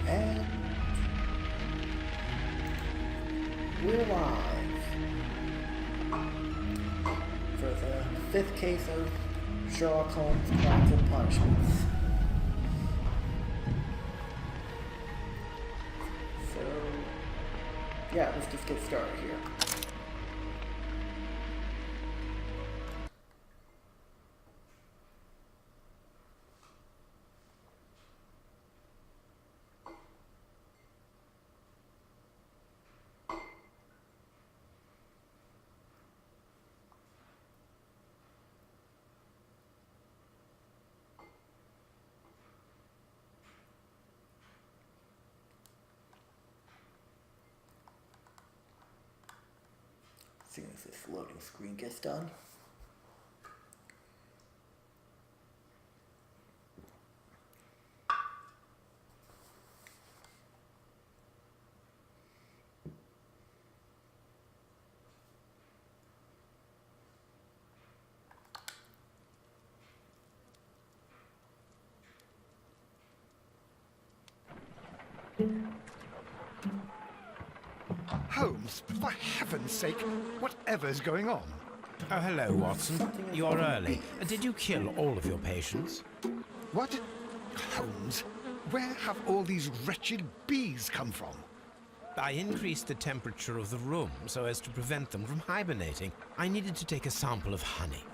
And we're live for the 5th case of Sherlock Holmes Crimes and Punishments. So, yeah, let's just get started here. As soon as this loading screen gets done. Holmes, for heaven's sake, whatever's going on? Oh, hello, Watson. You're early. Did you kill all of your patients? What? Holmes, where have all these wretched bees come from? I increased the temperature of the room so as to prevent them from hibernating. I needed to take a sample of honey.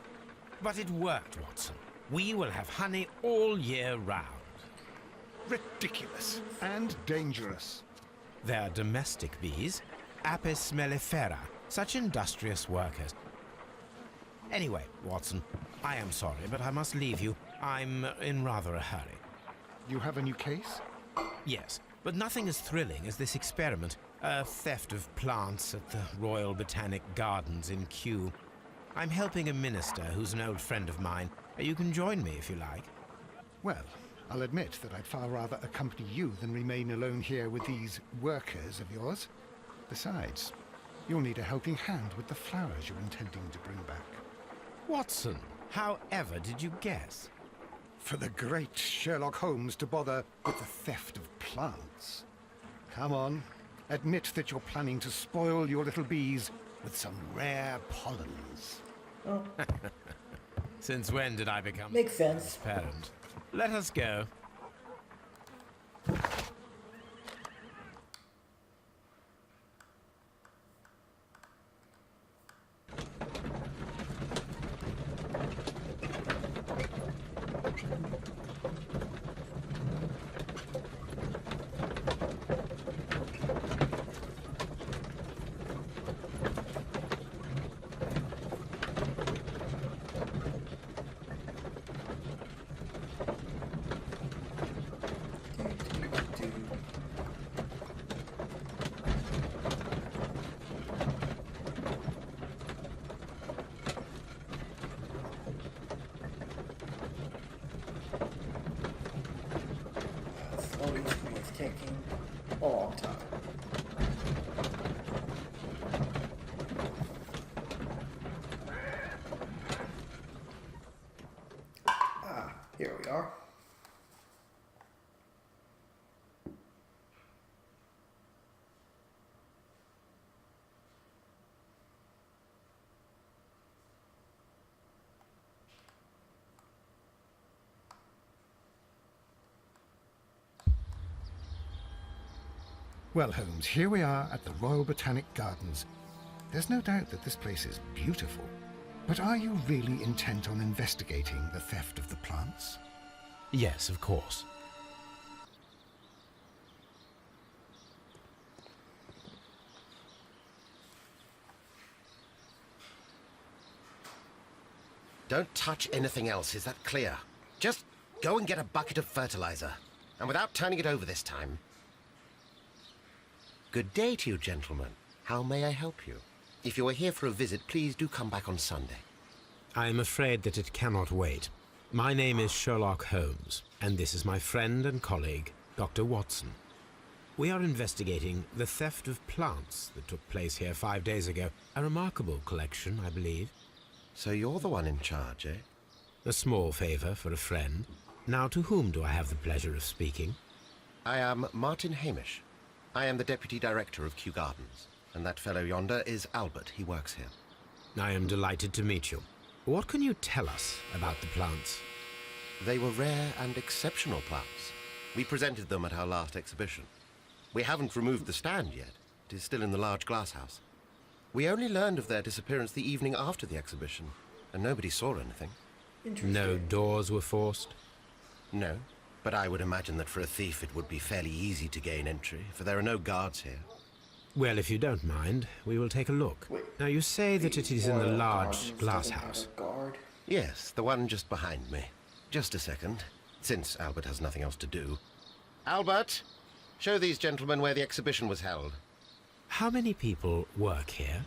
But it worked, Watson. We will have honey all year round. Ridiculous and dangerous. They're domestic bees, Apis mellifera, such industrious workers. Anyway, Watson, I am sorry, but I must leave you. I'm in rather a hurry. You have a new case? Yes, but nothing as thrilling as this experiment. A theft of plants at the Royal Botanic Gardens in Kew. I'm helping a minister who's an old friend of mine. You can join me if you like. Well, I'll admit that I'd far rather accompany you than remain alone here with these workers of yours. Besides, you'll need a helping hand with the flowers you're intending to bring back. Watson, however did you guess? For the great Sherlock Holmes to bother with the theft of plants. Come on, admit that you're planning to spoil your little bees with some rare pollens. Oh, Since when did I become makes sense. parent? Let us go. Loading screen is taking a long time. Here we are. Well, Holmes, here we are at the Royal Botanic Gardens. There's no doubt that this place is beautiful. But are you really intent on investigating the theft of the plants? Yes, of course. Don't touch anything else, is that clear? Just go and get a bucket of fertilizer. And without turning it over this time. Good day to you, gentlemen. How may I help you? If you are here for a visit, please do come back on Sunday. I am afraid that it cannot wait. My name is Sherlock Holmes, and this is my friend and colleague, Dr. Watson. We are investigating the theft of plants that took place here 5 days ago. A remarkable collection, I believe. So you're the one in charge, eh? A small favor for a friend. Now, to whom do I have the pleasure of speaking? I am Martin Hamish. I am the Deputy Director of Kew Gardens. And that fellow yonder is Albert. He works here. I am delighted to meet you. What can you tell us about the plants? They were rare and exceptional plants. We presented them at our last exhibition. We haven't removed the stand yet. It is still in the large glass house. We only learned of their disappearance the evening after the exhibition, and nobody saw anything. Interesting. No doors were forced? No, but I would imagine that for a thief it would be fairly easy to gain entry, for there are no guards here. Well, if you don't mind, we will take a look. Wait, Now, you say that it is in the Royal large Gardens glass doesn't have house. a guard. Yes, the one just behind me. Just a second, since Albert has nothing else to do. Albert, show these gentlemen where the exhibition was held. How many people work here?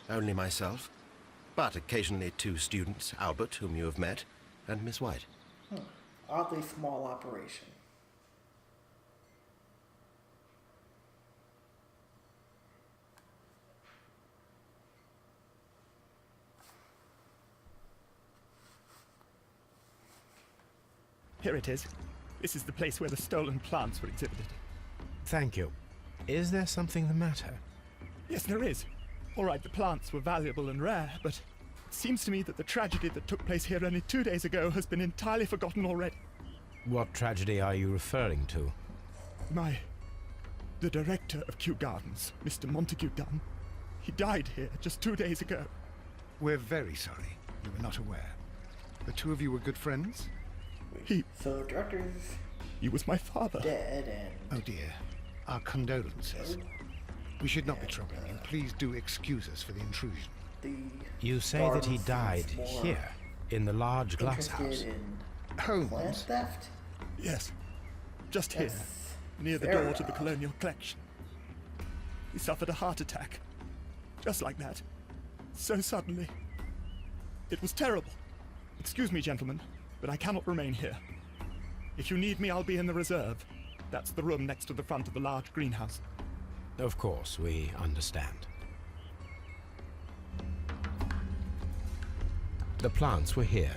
Only myself, but occasionally 2 students, Albert, whom you have met, and Miss White. Oddly small operation. Here it is. This is the place where the stolen plants were exhibited. Thank you. Is there something the matter? Yes, there is. All right, the plants were valuable and rare, but it seems to me that the tragedy that took place here only 2 days ago has been entirely forgotten already. What tragedy are you referring to? The director of Kew Gardens, Mr. Montague Dunn, he died here just 2 days ago. We're very sorry. We were not aware. The 2 of you were good friends? So the director's He was my father. dead and Oh dear. Our condolences. We should not be troubling you. Please do excuse us for the intrusion. the You say that he garden died seems more here, in the large glass interested house. in plant Holmes, theft? Yes, just here, That's near the very door to the odd. colonial collection. He suffered a heart attack. Just like that. So suddenly. It was terrible. Excuse me, gentlemen, but I cannot remain here. If you need me, I'll be in the reserve. That's the room next to the front of the large greenhouse. Of course, we understand. The plants were here.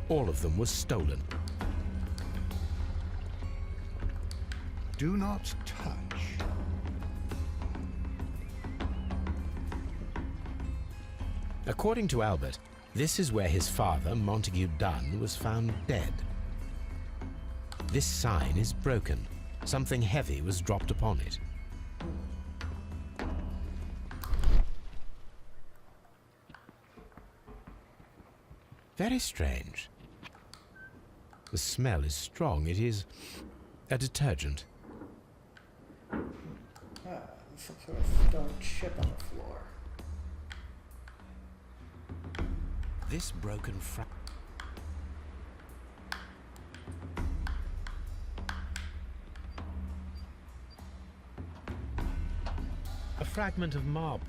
All of them were stolen. do not touch. According to Albert, this is where his father, Montague Dunn, was found dead. This sign is broken. Something heavy was dropped upon it. Very strange. The smell is strong. It is a detergent. There's some sort of stone chip on the floor. This broken a fragment of marble.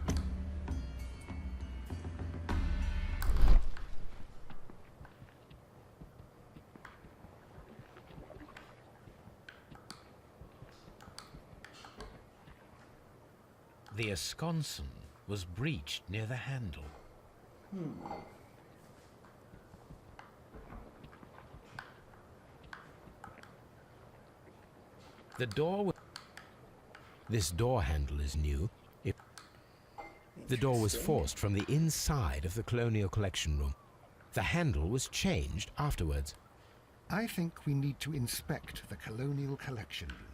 The esconsson was breached near the handle. The door. This door handle is new. The door was Interesting. forced from the inside of the Colonial Collection Room. The handle was changed afterwards. I think we need to inspect the Colonial Collection Room.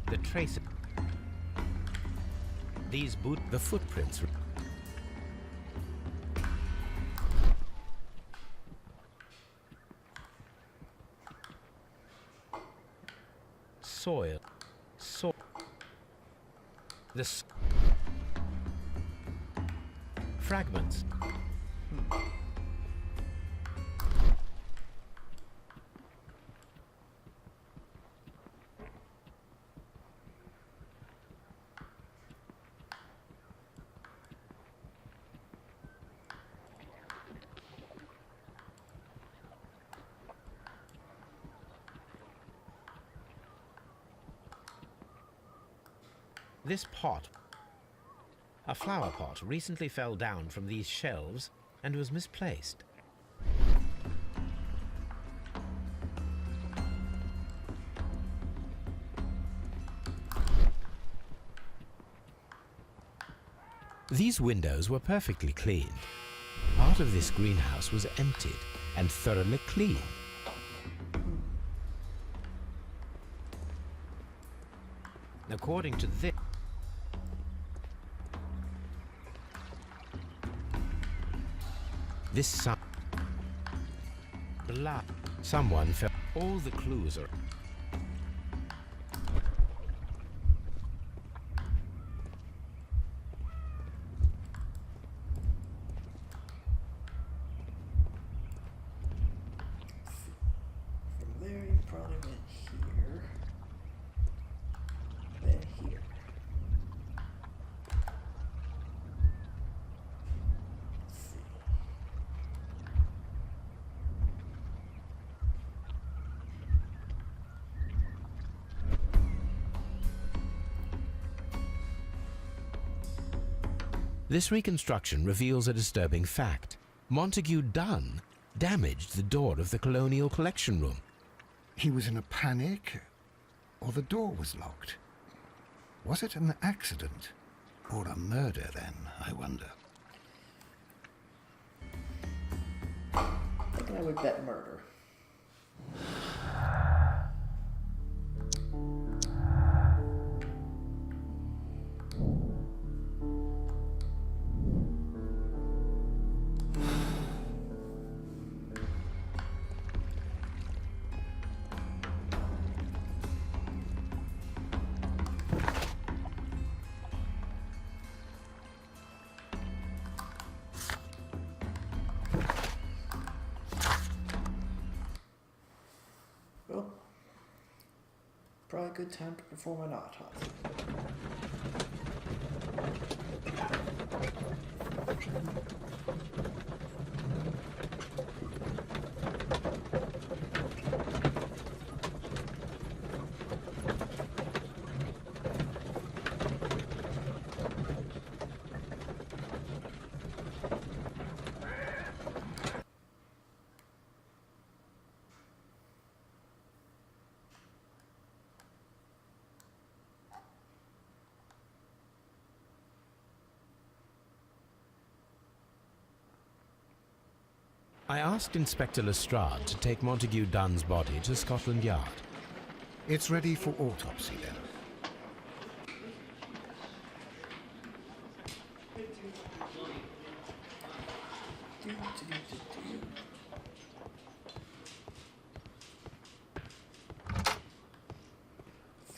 The trace. These the footprints. Soil. This fragments. This pot, a flower pot, recently fell down from these shelves and was misplaced. These windows were perfectly cleaned. Part of this greenhouse was emptied and thoroughly cleaned. According to this someone felt all the clues are. From there, you probably went here. Then here. Let's see. This reconstruction reveals a disturbing fact. Montague Dunn damaged the door of the Colonial Collection Room. He was in a panic, or the door was locked. Was it an accident, or a murder then, I wonder? I think I would bet murder. Well, probably a good time to perform an autopsy. I asked Inspector Lestrade to take Montague Dunn's body to Scotland Yard. It's ready for autopsy then.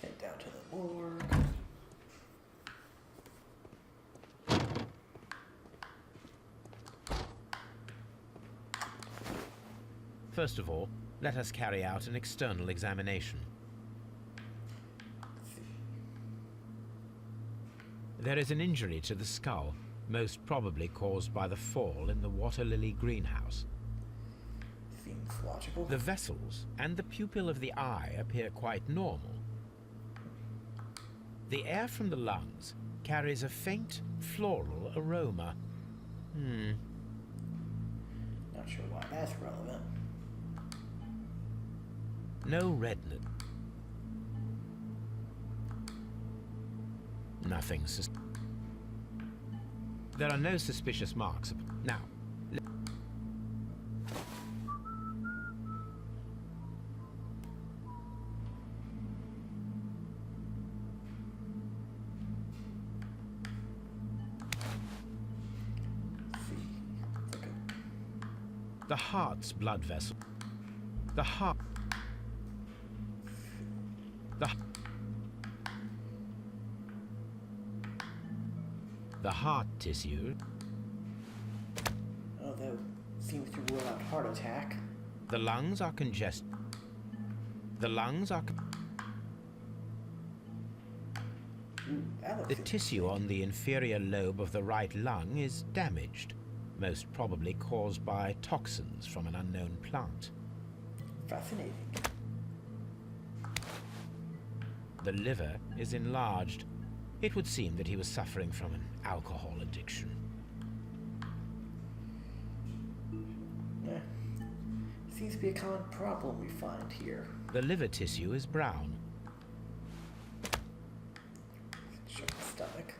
Head down to the morgue. First of all, let us carry out an external examination. There is an injury to the skull, most probably caused by the fall in the water lily greenhouse. Seems logical. The vessels and the pupil of the eye appear quite normal. The air from the lungs carries a faint floral aroma. Not sure why that's relevant. No redness. Nothing There are no suspicious marks. Now, the heart's blood vessel. The heart. The heart tissue. Oh, that seems to rule out heart attack. The lungs are congested. The lungs are. That looks The interesting. tissue on the inferior lobe of the right lung is damaged, most probably caused by toxins from an unknown plant. Fascinating. The liver is enlarged. It would seem that he was suffering from an alcohol addiction. Seems to be a common problem we find here. The liver tissue is brown. Check the stomach.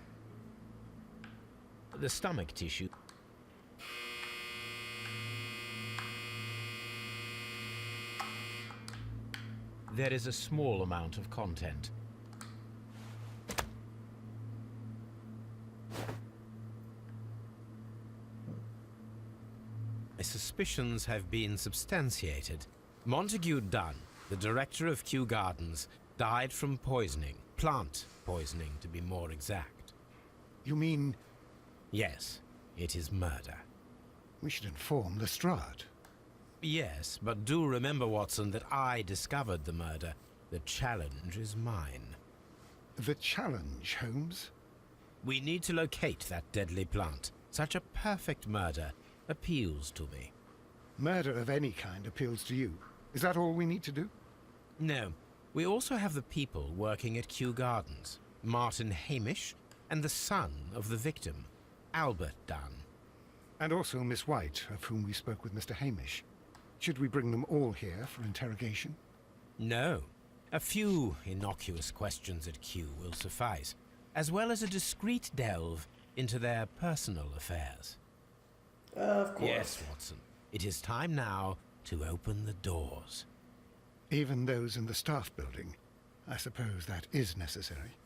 The stomach tissue. There is a small amount of content. My suspicions have been substantiated. Montague Dunn, the director of Kew Gardens, died from poisoning. Plant poisoning, to be more exact. You mean Yes, it is murder. we should inform Lestrade? Yes, but do remember, Watson, that I discovered the murder. The challenge is mine. The challenge, Holmes? We need to locate that deadly plant. Such a perfect murder appeals to me. Murder of any kind appeals to you. Is that all we need to do? No, we also have the people working at Kew Gardens. Martin Hamish and the son of the victim, Albert Dunn. And also Miss White, of whom we spoke with Mr. Hamish. Should we bring them all here for interrogation? No. A few innocuous questions at Kew will suffice, as well as a discreet delve into their personal affairs. Of course. Yes, Watson. It is time now to open the doors. Even those in the staff building. I suppose that is necessary.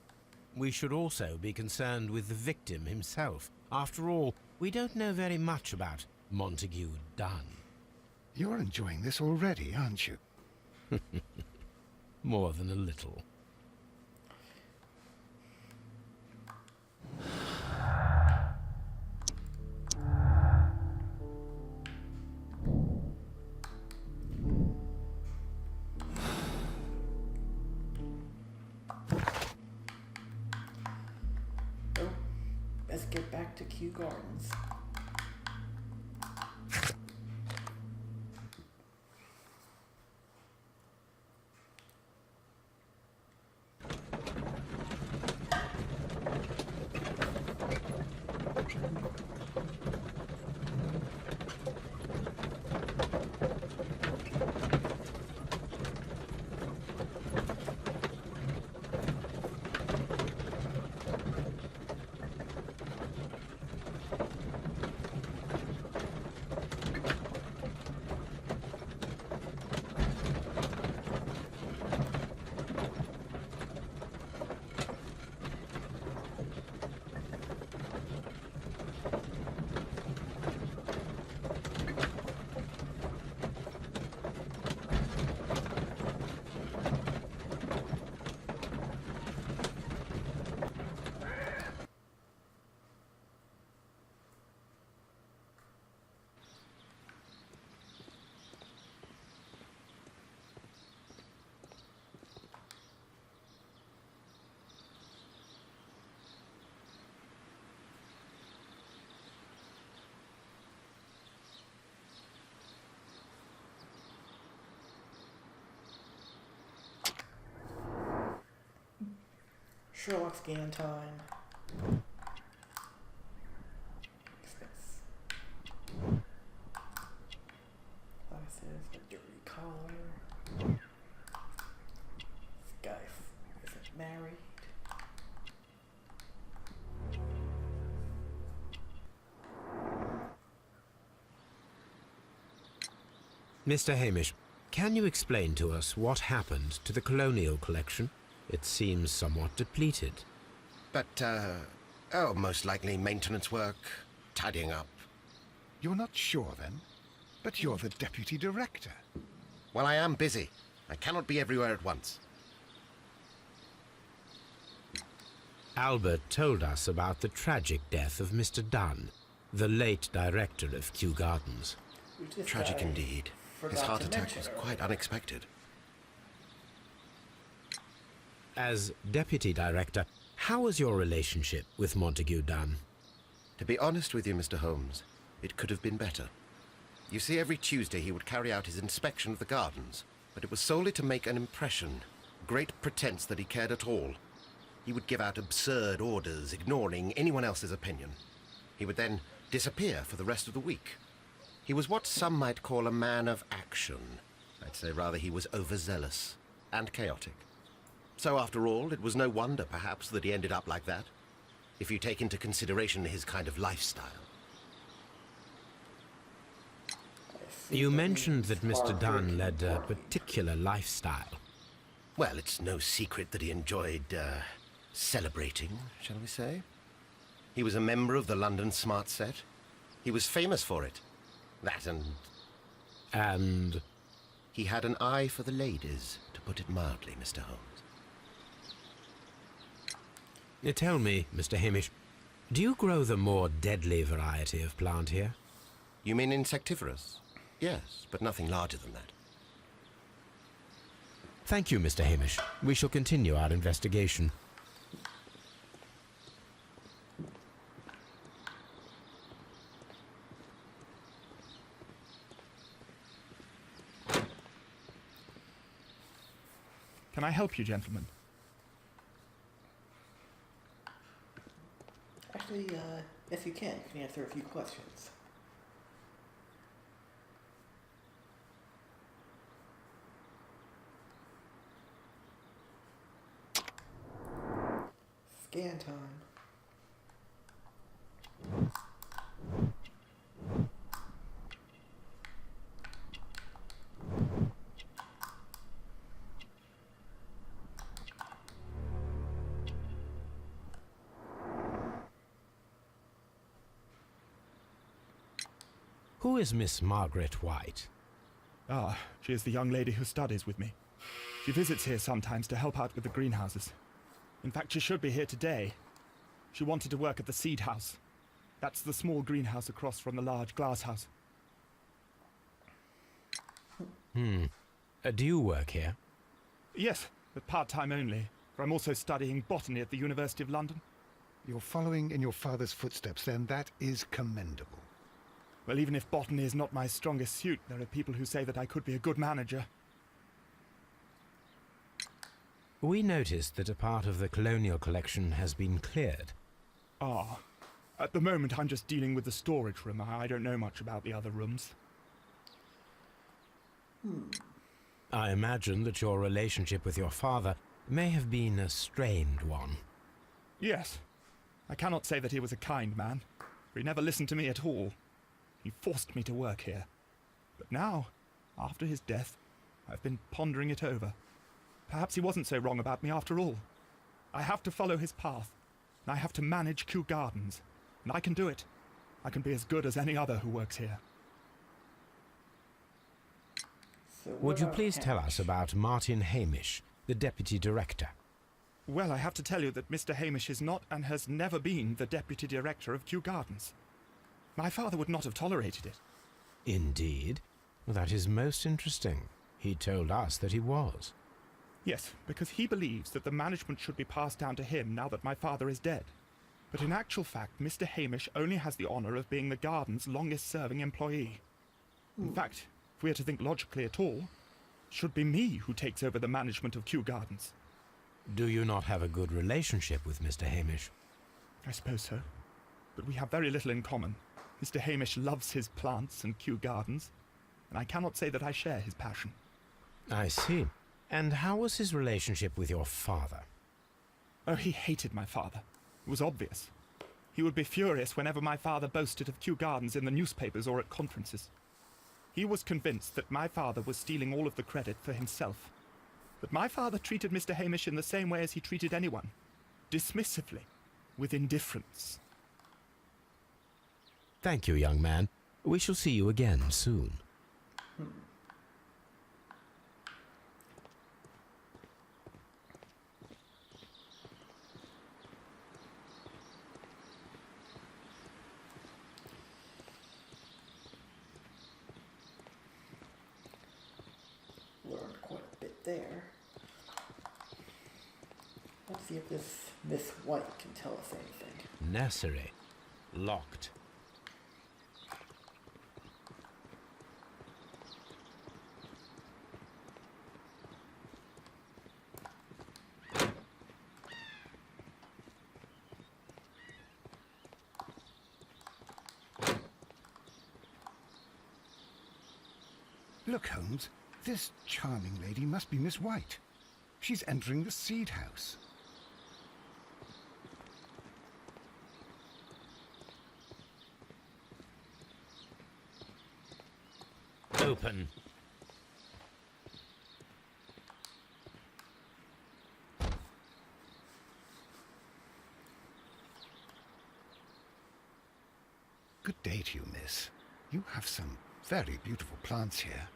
We should also be concerned with the victim himself. After all, we don't know very much about Montague Dunn. You're enjoying this already, aren't you? More than a little. Oh, let's get back to Kew Gardens. Sherlock scan time. Glasses, a dirty collar. This guy isn't married. Mr. Hamish, can you explain to us what happened to the colonial collection? It seems somewhat depleted. But, most likely maintenance work, tidying up. You're not sure, then? But you're the deputy director. Well, I am busy. I cannot be everywhere at once. Albert told us about the tragic death of Mr. Dunn, the late director of Kew Gardens. Tragic indeed. His heart attack was quite unexpected. As deputy director, how was your relationship with Montague Dunn? To be honest with you, Mr. Holmes, it could have been better. You see, every Tuesday he would carry out his inspection of the gardens, but it was solely to make an impression, great pretense that he cared at all. He would give out absurd orders, ignoring anyone else's opinion. He would then disappear for the rest of the week. He was what some might call a man of action. I'd say rather he was overzealous and chaotic. So after all, it was no wonder, perhaps, that he ended up like that. if you take into consideration his kind of lifestyle. You mentioned that Mr. Dunn led a particular lifestyle. Well, it's no secret that he enjoyed, celebrating, shall we say? He was a member of the London Smart Set. He was famous for it. That And he had an eye for the ladies, to put it mildly, Mr. Holmes. tell me, Mr. Hamish, do you grow the more deadly variety of plant here? You mean insectivorous? Yes, but nothing larger than that. Thank you, Mr. Hamish. We shall continue our investigation. Can I help you, gentlemen? Actually, yes you can. You can answer a few questions. Scan time. Who is Miss Margaret White? Ah, she is the young lady who studies with me. She visits here sometimes to help out with the greenhouses. In fact, she should be here today. She wanted to work at the seed house. That's the small greenhouse across from the large glass house. Do you work here? Yes, but part-time only, for I'm also studying botany at the University of London. You're following in your father's footsteps, then. That is commendable. Well, even if botany is not my strongest suit, there are people who say that I could be a good manager. We noticed that a part of the colonial collection has been cleared. Ah, at the moment I'm just dealing with the storage room. I don't know much about the other rooms. I imagine that your relationship with your father may have been a strained one. Yes, I cannot say that he was a kind man, for he never listened to me at all. He forced me to work here. But now, after his death, I've been pondering it over. Perhaps he wasn't so wrong about me after all. I have to follow his path, and I have to manage Kew Gardens, and I can do it. I can be as good as any other who works here. So what Would you about please tell Hamish? us about Martin Hamish, the deputy director? Well, I have to tell you that Mr. Hamish is not and has never been the deputy director of Kew Gardens. My father would not have tolerated it. Indeed? Well, that is most interesting. He told us that he was. Yes, because he believes that the management should be passed down to him now that my father is dead. But in actual fact, Mr. Hamish only has the honour of being the garden's longest-serving employee. In fact, if we are to think logically at all, it should be me who takes over the management of Kew Gardens. Do you not have a good relationship with Mr. Hamish? I suppose so. But we have very little in common. Mr. Hamish loves his plants and Kew Gardens, and I cannot say that I share his passion. I see. And how was his relationship with your father? Oh, he hated my father. It was obvious. He would be furious whenever my father boasted of Kew Gardens in the newspapers or at conferences. He was convinced that my father was stealing all of the credit for himself. But my father treated Mr. Hamish in the same way as he treated anyone. Dismissively, with indifference. Thank you, young man. We shall see you again soon. Learned quite a bit there. Let's see if this Miss White can tell us anything. Nursery. Locked. Look, Holmes, this charming lady must be Miss White. She's entering the seed house. happen. Good day to you, miss. You have some very beautiful plants here.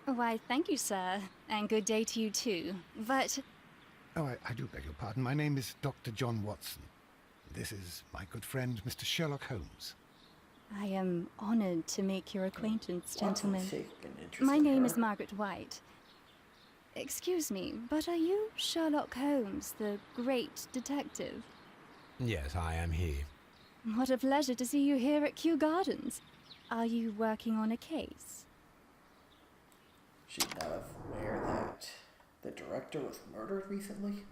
Why, thank you, sir. And good day to you, too. But Oh, I do beg your pardon. My name is Dr. John Watson. This is my good friend, Mr. Sherlock Holmes. I am honored to make your acquaintance, gentlemen. Watson's taken an interest My in name her. is Margaret White. Excuse me, but are you Sherlock Holmes, the great detective? Yes, I am he. What a pleasure to see you here at Kew Gardens. Are you working on a case? She's not aware that the director was murdered recently.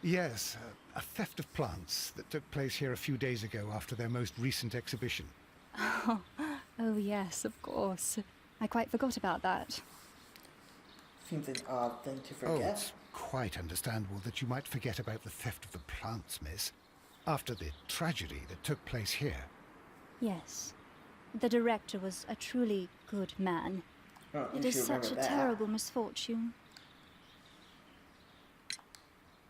Yes, a theft of plants that took place here a few days ago after their most recent exhibition. Oh, yes, of course. I quite forgot about that. Seems an odd thing to Oh, forget. it's quite understandable that you might forget about the theft of the plants, miss, after the tragedy that took place here. Yes. The director was a truly good man. Oh, It you is should such a remember that. terrible misfortune.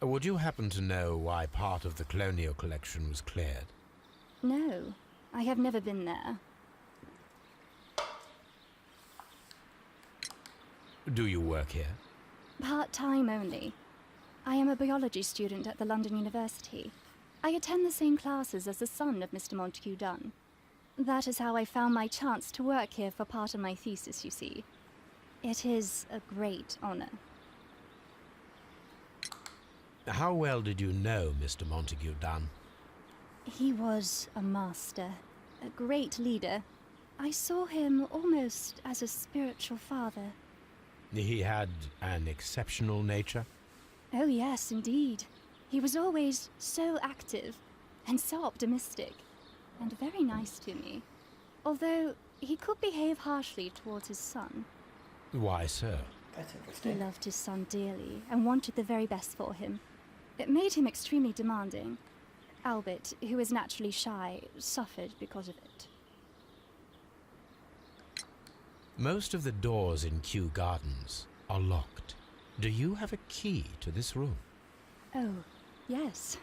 Would you happen to know why part of the colonial collection was cleared? No, I have never been there. Do you work here? Part-time only. I am a biology student at the London University. I attend the same classes as the son of Mr. Montague Dunn. That is how I found my chance to work here for part of my thesis, you see. It is a great honor. How well did you know Mr. Montague Dunn? He was a master, a great leader. I saw him almost as a spiritual father. He had an exceptional nature? Oh, yes, indeed. He was always so active and so optimistic and very nice to me. Although he could behave harshly towards his son. Why so? That's He interesting. loved his son dearly and wanted the very best for him. It made him extremely demanding. Albert, who is naturally shy, suffered because of it. Most of the doors in Kew Gardens are locked. Do you have a key to this room? Oh, yes.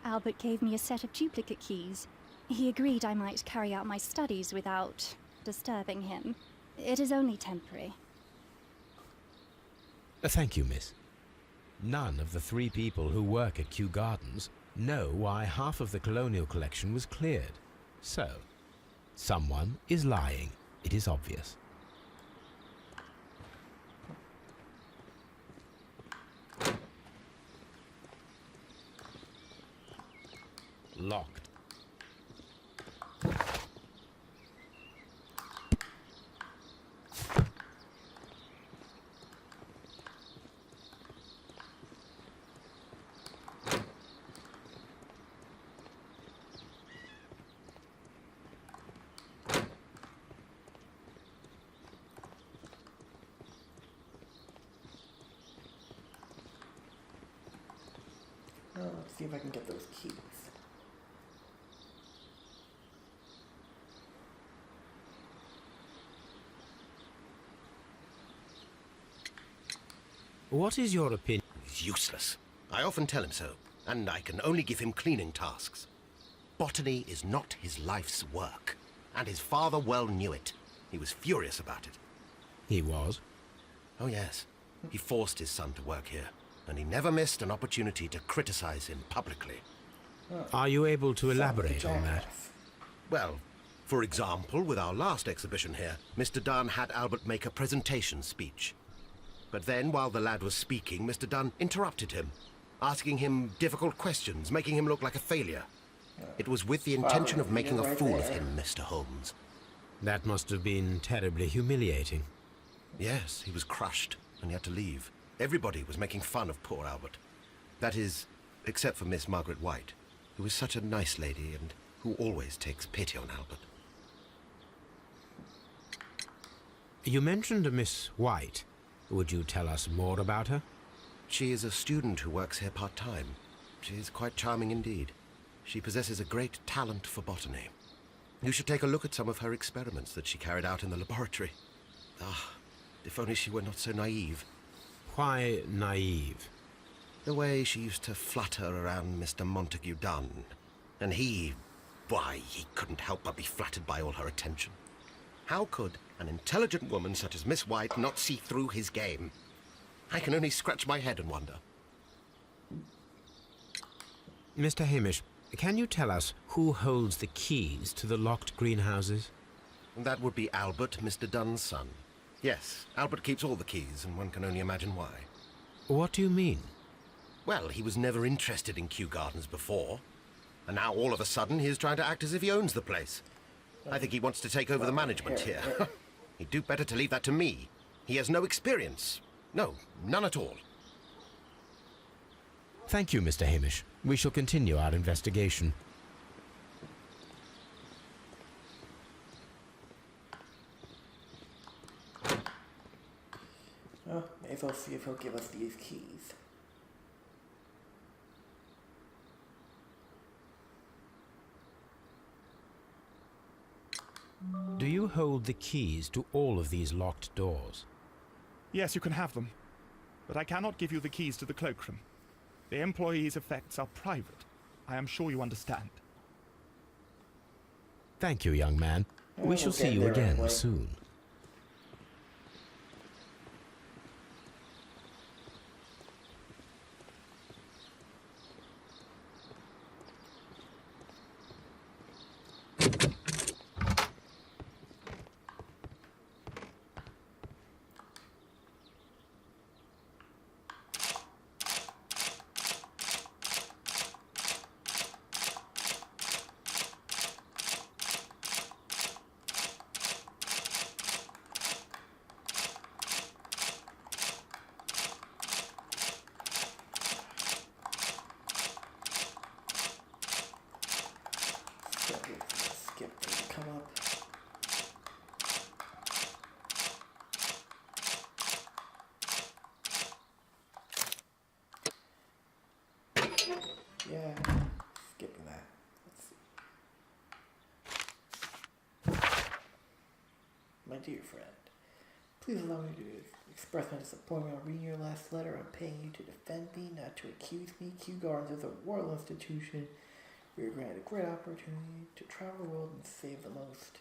Albert gave me a set of duplicate keys. He agreed I might carry out my studies without disturbing him. It is only temporary. Thank you, miss. None of the 3 people who work at Kew Gardens know why half of the colonial collection was cleared. So, someone is lying. It is obvious. Locked. Oh, let's see if I can get those keys. What is your opinion? He's useless. I often tell him so, and I can only give him cleaning tasks. Botany is not his life's work, and his father well knew it. He was furious about it. He was. Oh, yes. He forced his son to work here, and he never missed an opportunity to criticize him publicly. Are you able to Sounds like a elaborate on that? jackass. Well, for example, with our last exhibition here, Mr. Dunn had Albert make a presentation speech. But then, while the lad was speaking, Mr. Dunn interrupted him, asking him difficult questions, making him look like a failure. It was with the intention of making a right fool of there. him, Mr. Holmes. That must have been terribly humiliating. Yes, he was crushed, and he had to leave. Everybody was making fun of poor Albert. That is, except for Miss Margaret White, who is such a nice lady and who always takes pity on Albert. You mentioned a Miss White. Would you tell us more about her? She is a student who works here part-time. She is quite charming indeed. She possesses a great talent for botany. You should take a look at some of her experiments that she carried out in the laboratory. Ah, if only she were not so naive. Why naive? The way she used to flutter around Mr. Montague Dunn. And he couldn't help but be flattered by all her attention. How could an intelligent woman such as Miss White not see through his game? I can only scratch my head and wonder. Mr. Hamish, can you tell us who holds the keys to the locked greenhouses? That would be Albert, Mr. Dunn's son. Yes, Albert keeps all the keys, and one can only imagine why. What do you mean? Well, he was never interested in Kew Gardens before. And now, all of a sudden, he is trying to act as if he owns the place. I think he wants to take over the management here. He'd do better to leave that to me. He has no experience. No, none at all. Thank you, Mr. Hamish. We shall continue our investigation. Well, may as well see if he'll give us these keys. Do you hold the keys to all of these locked doors? Yes, you can have them. But I cannot give you the keys to the cloakroom. The employees' effects are private. I am sure you understand. Thank you, young man. We We'll shall get see you there again anyway. soon. Skip to come up. Yeah, skipping that. Let's see. My dear friend, please allow me to express my disappointment on reading your last letter. I'm paying you to defend me, not to accuse me. Kew Gardens is a royal institution. We are granted a great opportunity to travel the world and save the most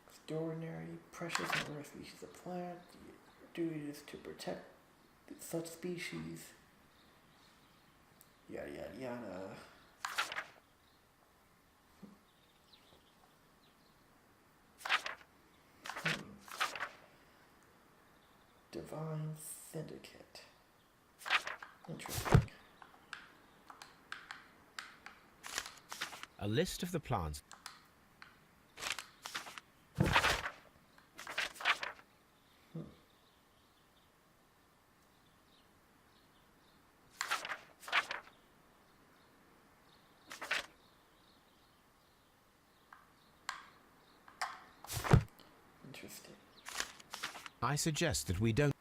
extraordinary, precious, and rare species of plant. Your duty is to protect such species. Yada yada yada. Divine Syndicate. Interesting. A list of the plants. Interesting. I suggest that we don't.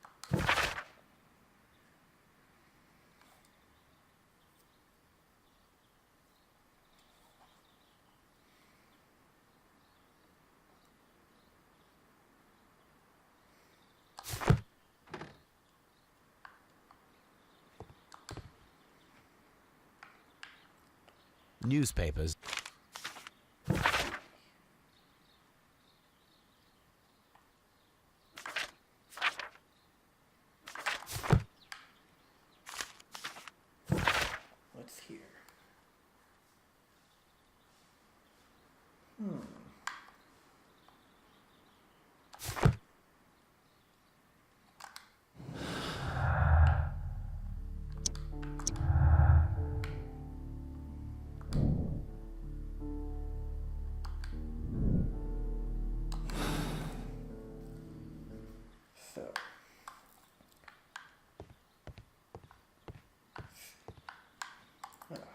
Newspapers. What's here?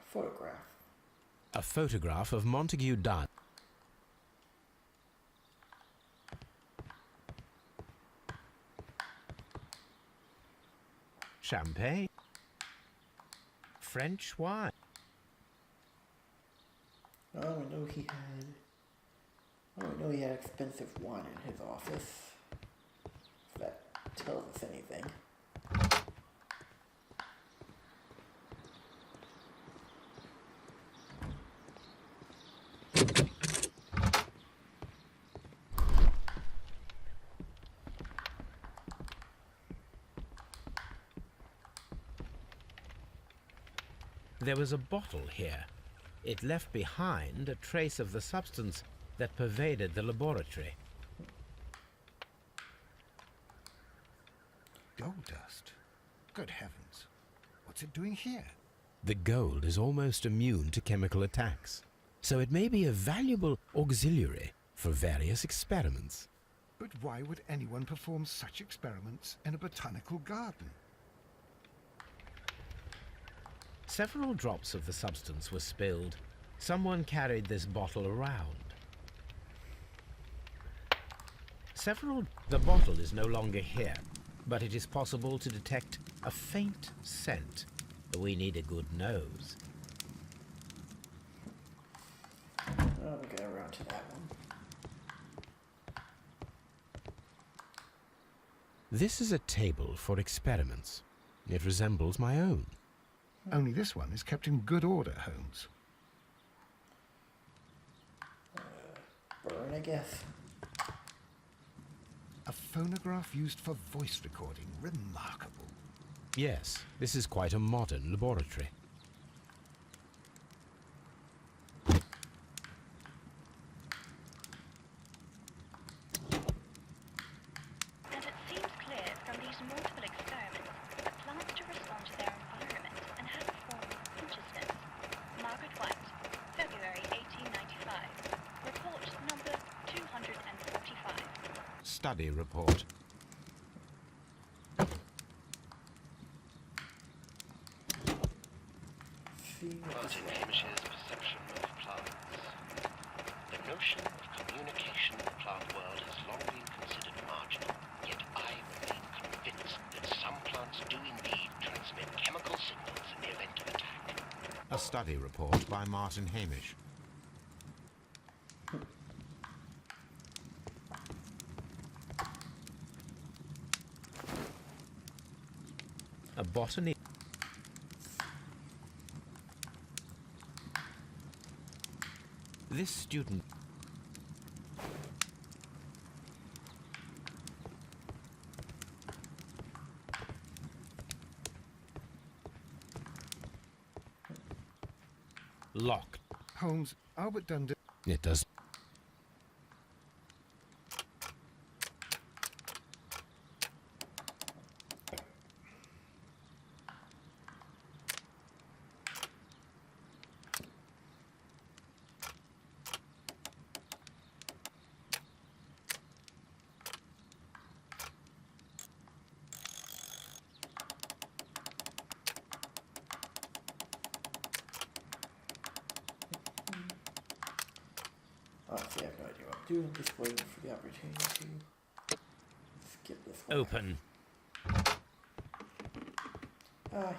Photograph. A photograph of Montague Dunn. Champagne. French wine. I don't know he had. I don't know he had expensive wine in his office. If that tells us anything. There was a bottle here. It left behind a trace of the substance that pervaded the laboratory. Gold dust? Good heavens. What's it doing here? The gold is almost immune to chemical attacks, so it may be a valuable auxiliary for various experiments. But why would anyone perform such experiments in a botanical garden? Several drops of the substance were spilled. Someone carried this bottle around. The bottle is no longer here, but it is possible to detect a faint scent. We need a good nose. We'll get around to that one. This is a table for experiments. It resembles my own. Only this one is kept in good order, Holmes. Burn, I guess. A phonograph used for voice recording. Remarkable. Yes, this is quite a modern laboratory. And it seems clear from these multiple experiments that plants to respond to their environment and have a form of consciousness. Margaret White, February 1895. Report number 245. Study report. See what this Martin is. Hamish's perception of plants. The notion of communication in the plant world has long been considered marginal, yet I remain convinced that some plants do indeed transmit chemical signals in the event of attack. A study report by Martin Hamish. A botany. This student. Locked. Holmes, Albert Dunn. It does. Honestly, I have no idea what I'm doing. Just waiting for the opportunity to skip this one. Open.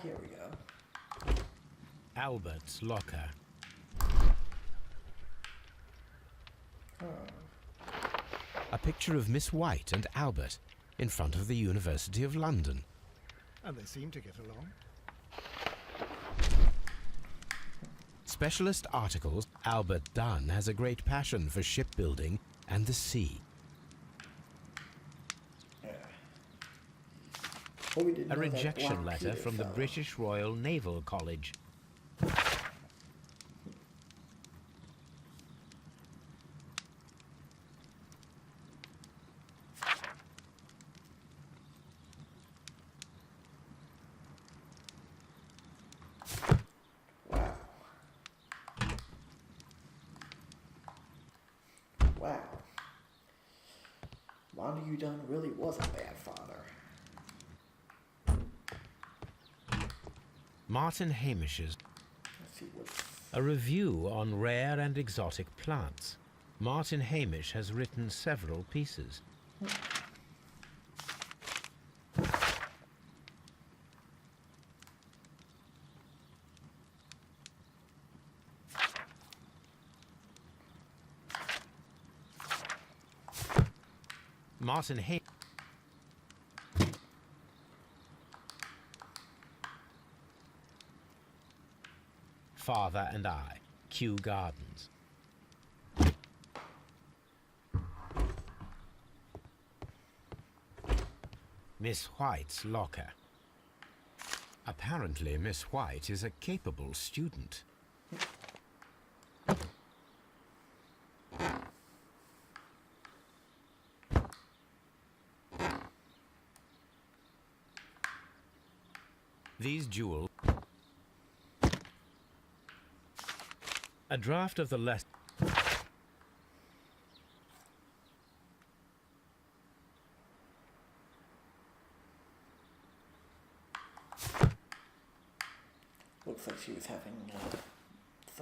Here we go. Albert's locker. A picture of Miss White and Albert in front of the University of London. And they seem to get along. Specialist articles. Albert Dunn has a great passion for shipbuilding and the sea. Well, we didn't A know that rejection Black letter Peter from the fellow. British Royal Naval College. Wow. Wow. Montague Dunn really was a bad father. Martin Hamish's. Let's see what A review on rare and exotic plants. Martin Hamish has written several pieces. Martin Hamish. Father and I, Kew Gardens. Miss White's locker. Apparently, Miss White is a capable student. These jewels. A draft of the lesson. Looks like she was having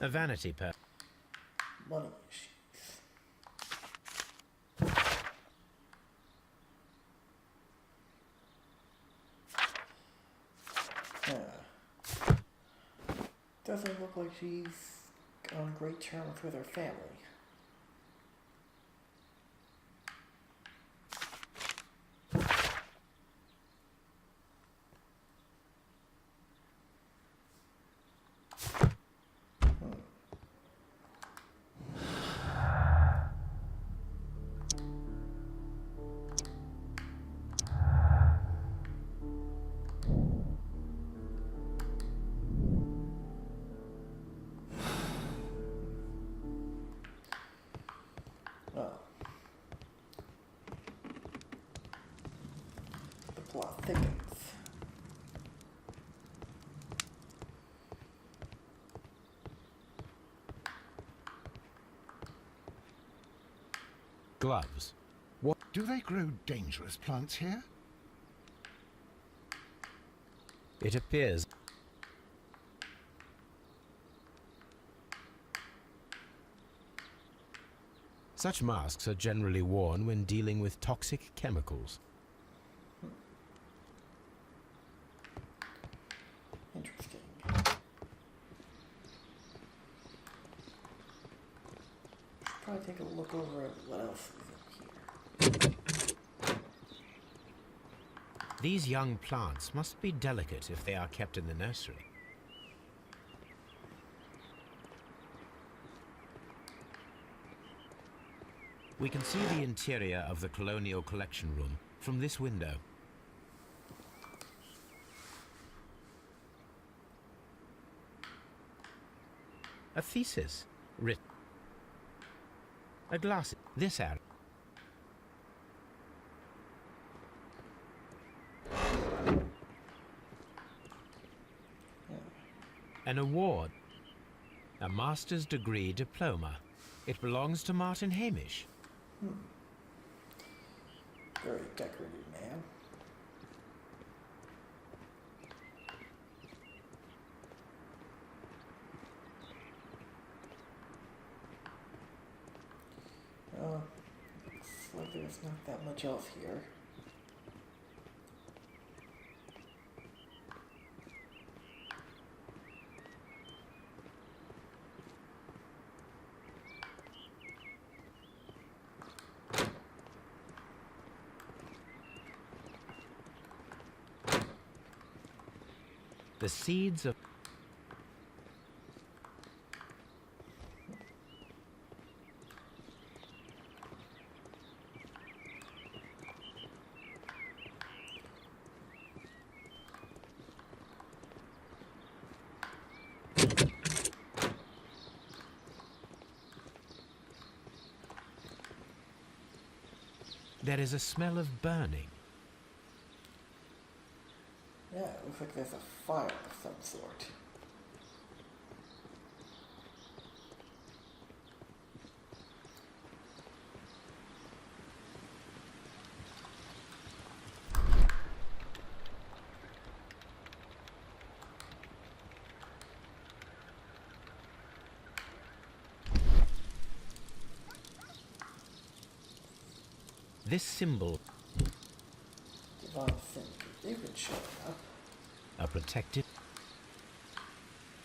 A vanity pair. money issues. Doesn't look like she's on great terms with her family. The plot thickens. Gloves. What? Do they grow dangerous plants here? It appears. Such masks are generally worn when dealing with toxic chemicals. Interesting. Probably take a look over at what else is in here. These young plants must be delicate if they are kept in the nursery. We can see the interior of the Colonial Collection Room from this window. A thesis written. A glass. This area. An award. A master's degree diploma. It belongs to Martin Hamish. Very decorated man. Looks like there's not that much else here. The seeds of... There is a smell of burning. Yeah, it looks like there's a fire of some sort. This symbol, Divine Syndicate. They've been showing up. a protected...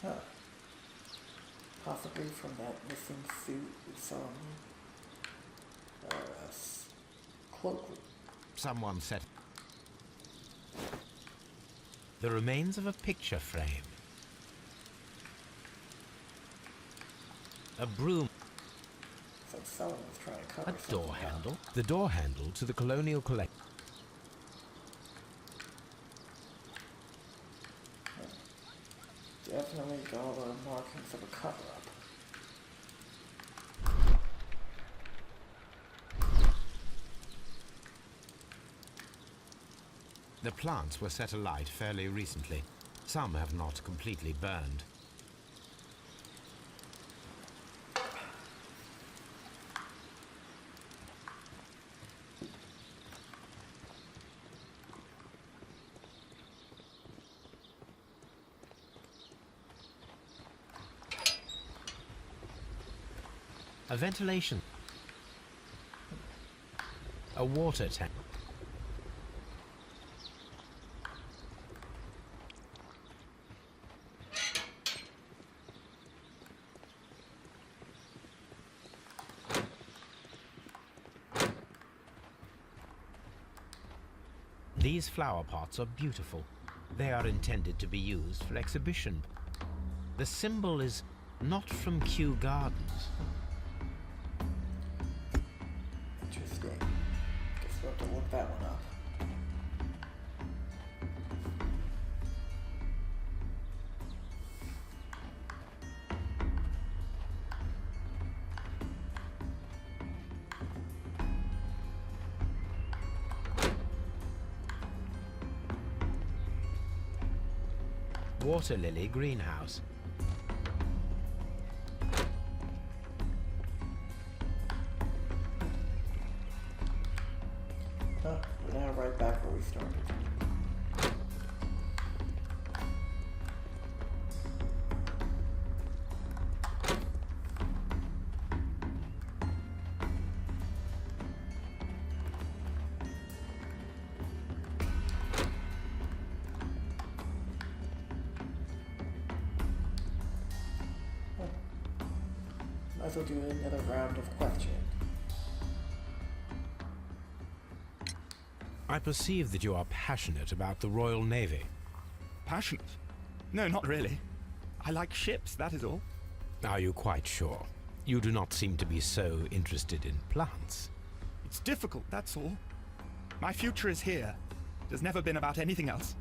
Huh. Possibly from that missing suit we saw in the cloakroom. Someone set... The remains of a picture frame. A broom. So someone was trying to cover A something door up. handle. The door handle to the Colonial Collection. Definitely got all the markings of a cover-up. The plants were set alight fairly recently. Some have not completely burned. A ventilation. A water tank. These flower pots are beautiful. They are intended to be used for exhibition. The symbol is not from Kew Gardens. Interesting. Guess we'll have to look that one up. Water lily greenhouse. Huh, we're now right back where we started. Might as well do another round of questioning. I perceive that you are passionate about the Royal Navy. Passionate? No, not really. I like ships, that is all. Are you quite sure? You do not seem to be so interested in plants. It's difficult, that's all. My future is here. It has never been about anything else.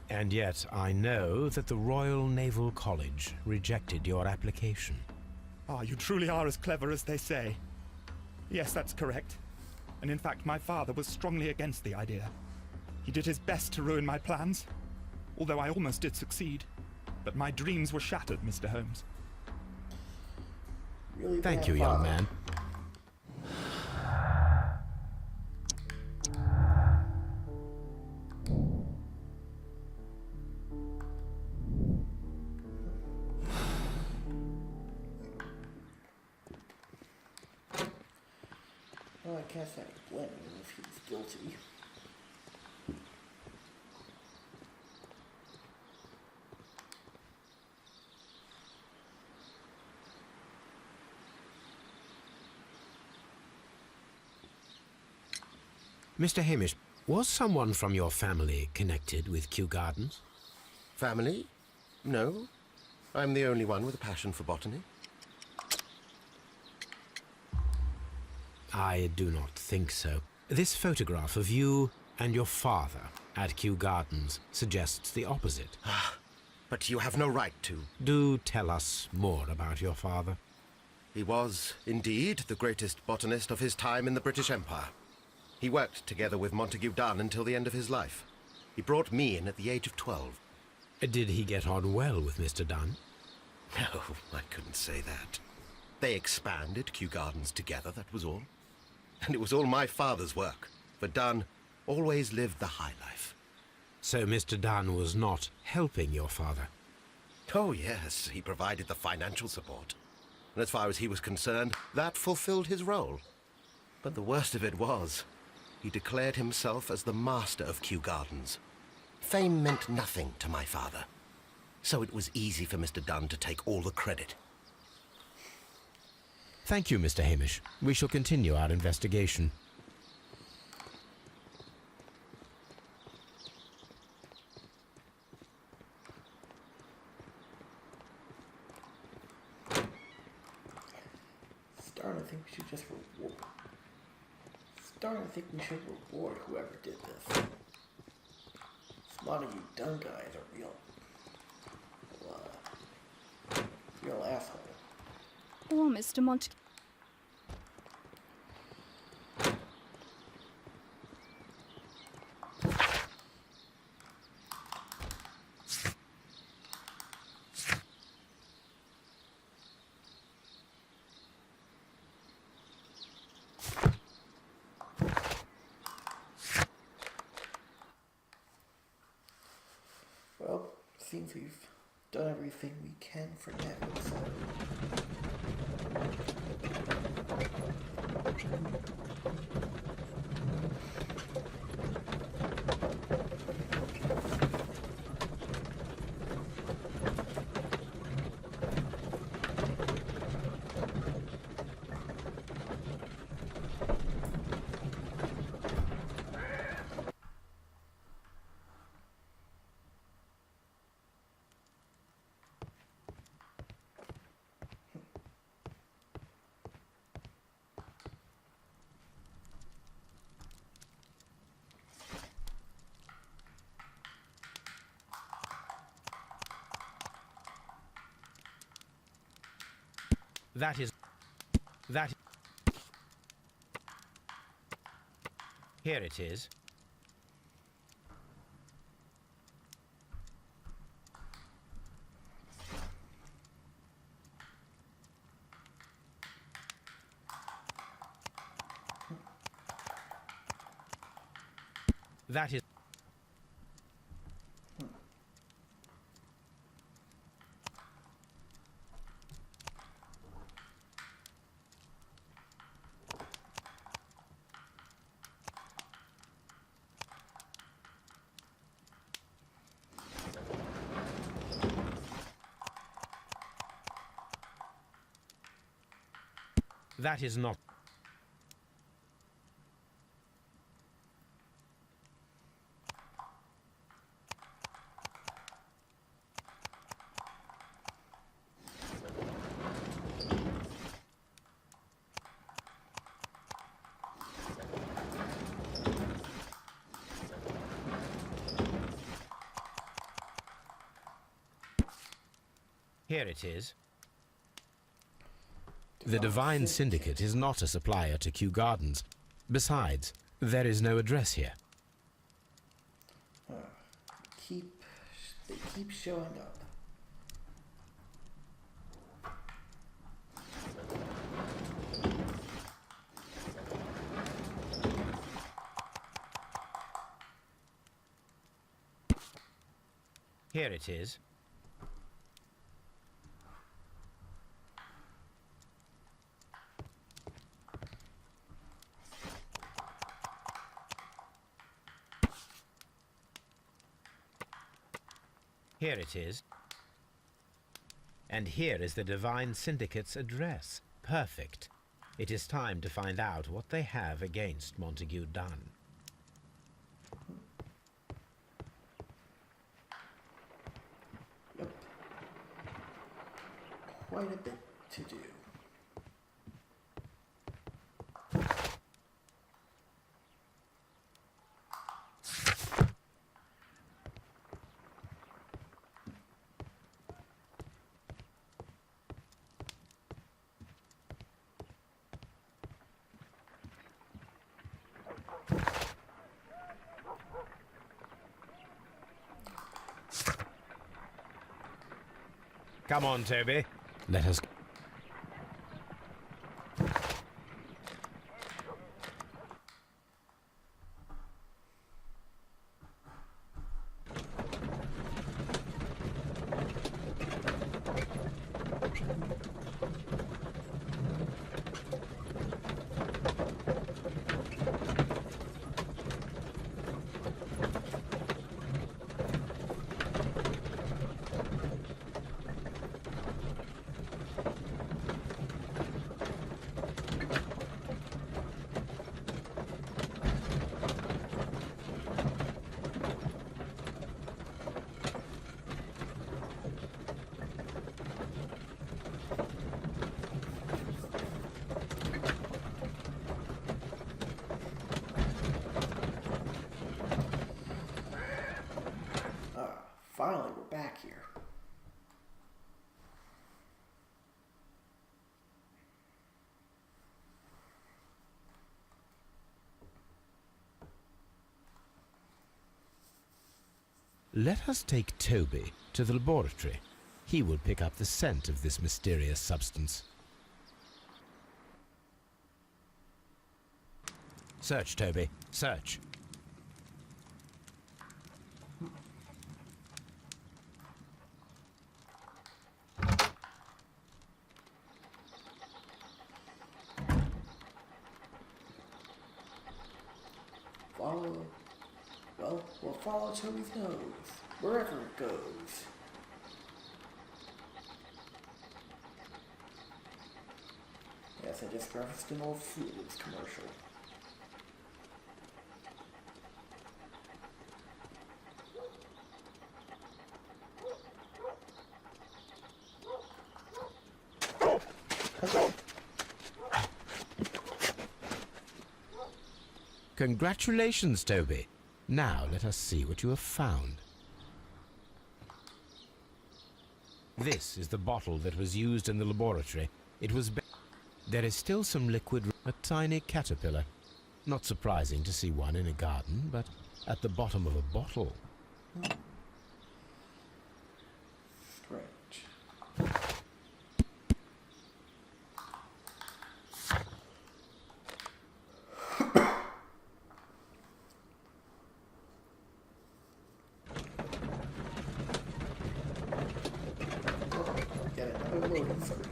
And yet I know that the Royal Naval College rejected your application. Ah, you truly are as clever as they say. Yes, that's correct. And in fact, my father was strongly against the idea. He did his best to ruin my plans, although I almost did succeed. But my dreams were shattered, Mr. Holmes. Really Thank bad you, young father. man. Well, I guess I could blame him if he's guilty. Mr. Hamish, was someone from your family connected with Kew Gardens? Family? No. I'm the only one with a passion for botany. I do not think so. This photograph of you and your father at Kew Gardens suggests the opposite. But you have no right to. Do tell us more about your father. He was, indeed, the greatest botanist of his time in the British Empire. He worked together with Montague Dunn until the end of his life. He brought me in at the age of 12. Did he get on well with Mr. Dunn? No, I couldn't say that. They expanded Kew Gardens together, that was all. And it was all my father's work, for Dunn always lived the high life. So Mr. Dunn was not helping your father? Oh, yes, he provided the financial support. And as far as he was concerned, that fulfilled his role. But the worst of it was, he declared himself as the master of Kew Gardens. Fame meant nothing to my father, so it was easy for Mr. Dunn to take all the credit. Thank you, Mr. Hamish. We shall continue our investigation. Starting to think we should just reward. Starting to think we should reward whoever did this. This Montague Dunn guy is a real asshole. Or Mr. Montague. Well, seems we've done everything we can for now, so... Here it is. That is... That is not... Here it is. The Divine Syndicate is not a supplier to Kew Gardens. Besides, there is no address here. They keep showing up. Here it is. Here it is. And here is the Divine Syndicate's address. Perfect. It is time to find out what they have against Montague Dunn. Yep. Quite a bit to do. Come on, Toby. Let us... here. Let us take Toby to the laboratory. He will pick up the scent of this mysterious substance. Search, Toby. Search. We'll follow Toby's nose, wherever it goes. Yes, I just referenced an old Foods commercial. Congratulations, Toby. Now let us see what you have found. This is the bottle that was used in the laboratory. It was... There is still some liquid... A tiny caterpillar. Not surprising to see one in a garden, but at the bottom of a bottle. Strange. Get another loading screen.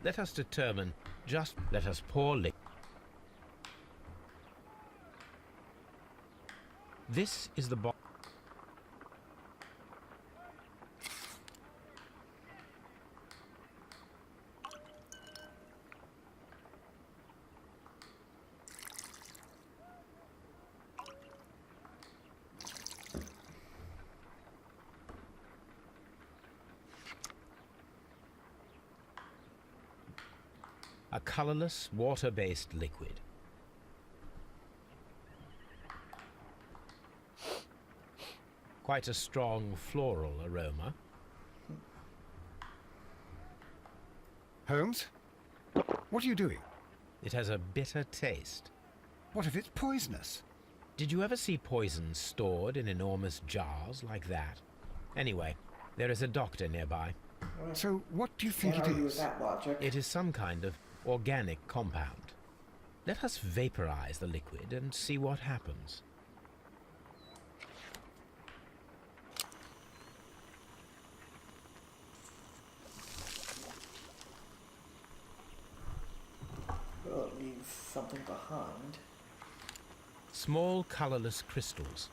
Let us determine just... Let us pour liquid. This is the bottle. A colorless, water-based liquid. Quite a strong floral aroma. Holmes? What are you doing? It has a bitter taste. What if it's poisonous? Did you ever see poison stored in enormous jars like that? Anyway, there is a doctor nearby. So what do you think Can't it argue with is? that logic. It is some kind of organic compound. Let us vaporize the liquid and see what happens. Well, it leaves something behind. Small colorless crystals.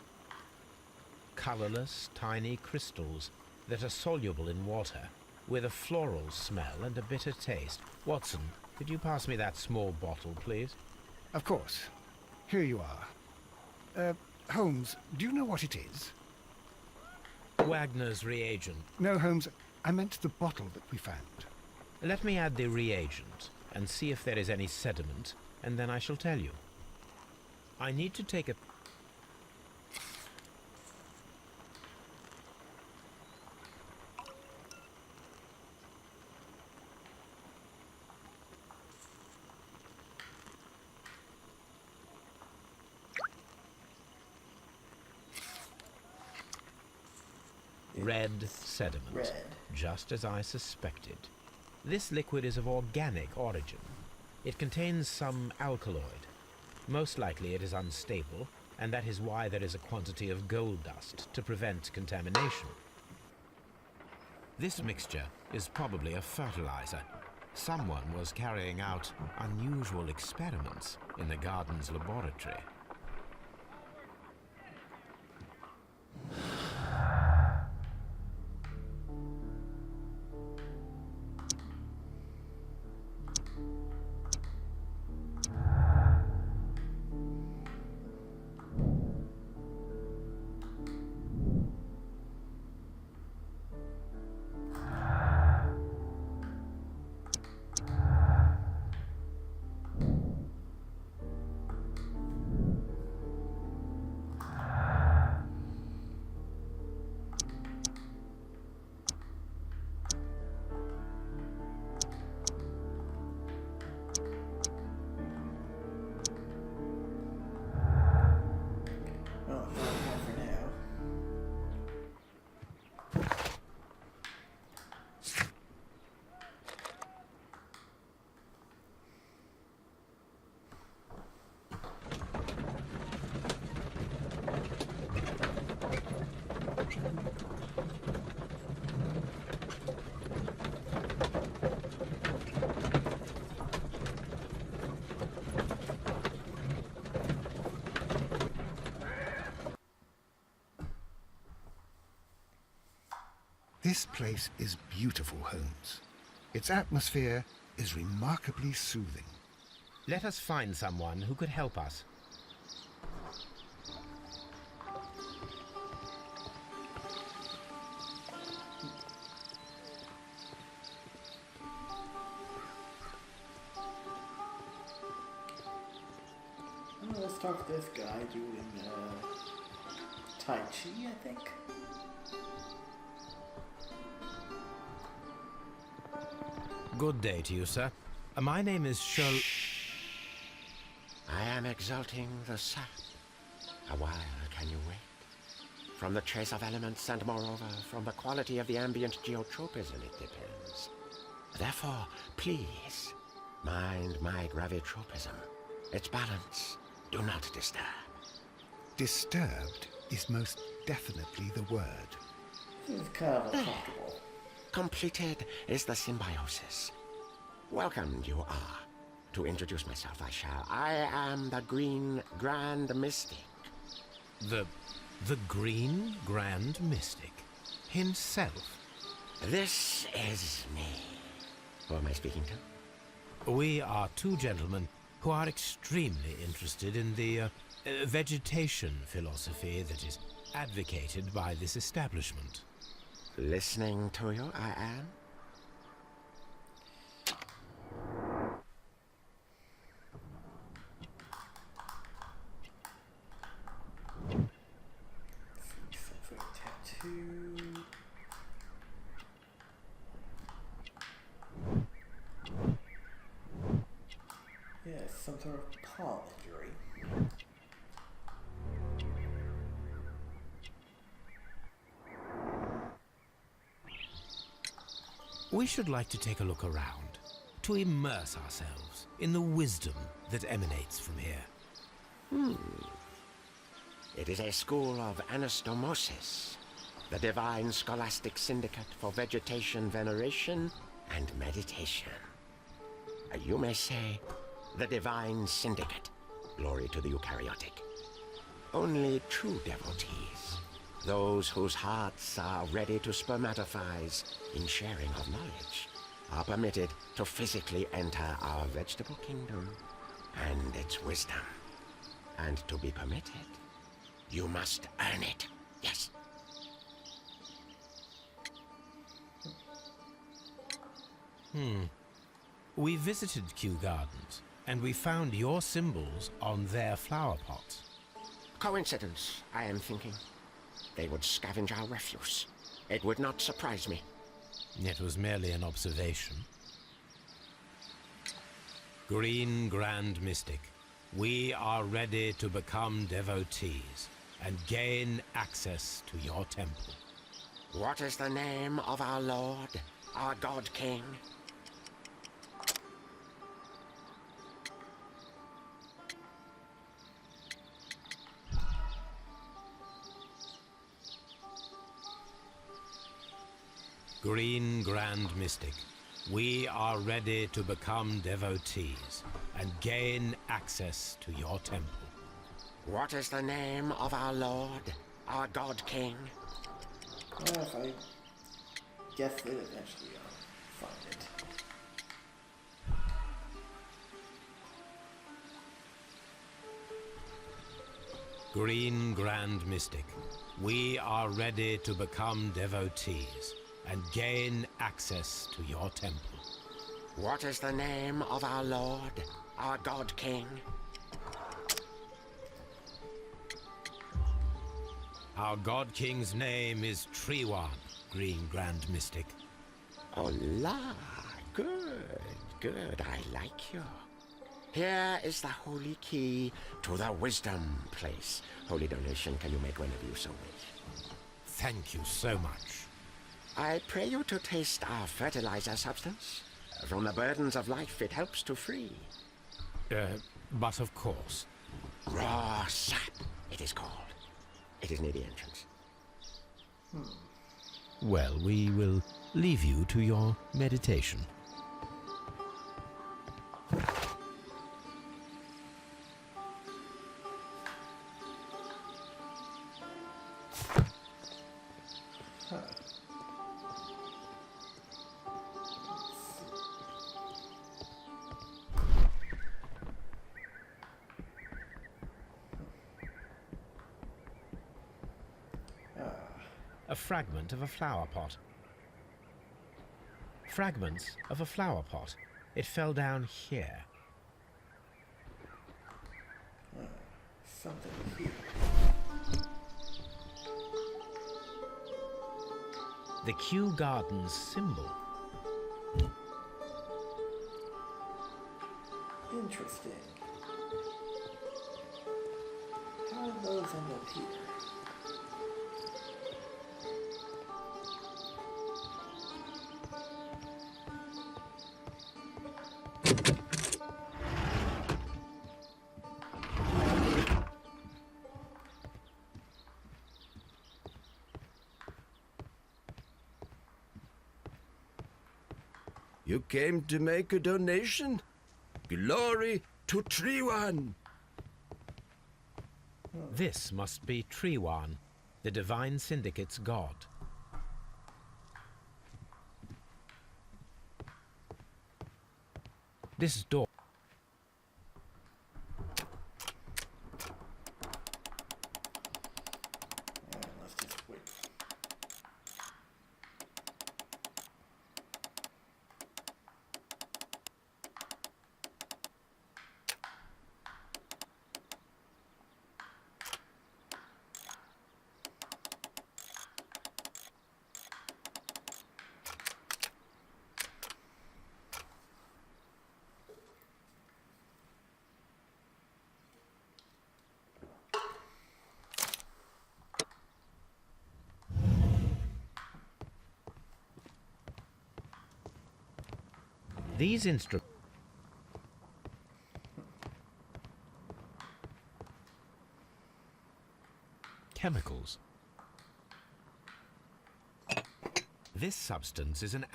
Colorless, tiny crystals that are soluble in water, with a floral smell and a bitter taste. Watson, could you pass me that small bottle, please? Of course. Here you are. Holmes, do you know what it is? Wagner's reagent. No, Holmes, I meant the bottle that we found. Let me add the reagent and see if there is any sediment, and then I shall tell you. I need to take a... Red sediment. Red. Just as I suspected. This liquid is of organic origin. It contains some alkaloid. Most likely it is unstable, and that is why there is a quantity of gold dust to prevent contamination. This mixture is probably a fertilizer. Someone was carrying out unusual experiments in the garden's laboratory. This place is beautiful, Holmes. Its atmosphere is remarkably soothing. Let us find someone who could help us. Let's talk to this guy doing Tai Chi, I think. Good day to you, sir. My name is Sherlock. I am exalting the sap. A while can you wait? From the trace of elements and moreover from the quality of the ambient geotropism it depends. Therefore, please, mind my gravitropism. Its balance. Do not disturb. Disturbed is most definitely the word. This is kind of uncomfortable. Completed is the symbiosis. Welcomed you are. To introduce myself I shall. I am the Green Grand Mystic. The Green Grand Mystic himself. This is me. Who am I speaking to? We are two gentlemen who are extremely interested in the vegetation philosophy that is advocated by this establishment. Listening to you, I am. Tattoo. Yeah, some sort of palm injury. We should like to take a look around, to immerse ourselves in the wisdom that emanates from here. It is a school of anastomosis, the divine scholastic syndicate for vegetation veneration and meditation. You may say, the divine syndicate. Glory to the eukaryotic. Only true devotees, those whose hearts are ready to spermatophize in sharing of knowledge, are permitted to physically enter our vegetable kingdom and its wisdom. And to be permitted, you must earn it. Yes. We visited Kew Gardens, and we found your symbols on their flower pots. Coincidence, I am thinking. They would scavenge our refuse. It would not surprise me. It was merely an observation. Green Grand Mystic, we are ready to become devotees and gain access to your temple. What is the name of our Lord, our God King? Green Grand Mystic, we are ready to become devotees and gain access to your temple. What is the name of our Lord, our God King? Well, if I guess it, eventually I'll find it. Green Grand Mystic, we are ready to become devotees and gain access to your temple. What is the name of our Lord, our God King? Our God King's name is Treewan, Green Grand Mystic. Oh la, good, good, I like you. Here is the holy key to the wisdom place. Holy donation can you make whenever you so wish. Thank you so much. I pray you to taste our fertilizer substance. From the burdens of life it helps to free. But of course. Raw sap, it is called. It is near the entrance. Well, we will leave you to your meditation. fragment of a flower pot. Fragments of a flower pot. It fell down here. Something here. The Kew Gardens symbol. Interesting. How did those end up here? You came to make a donation? Glory to Treewan! This must be Treewan, the Divine Syndicate's god. This door. Let's just wait. These instruments. Chemicals. This substance is an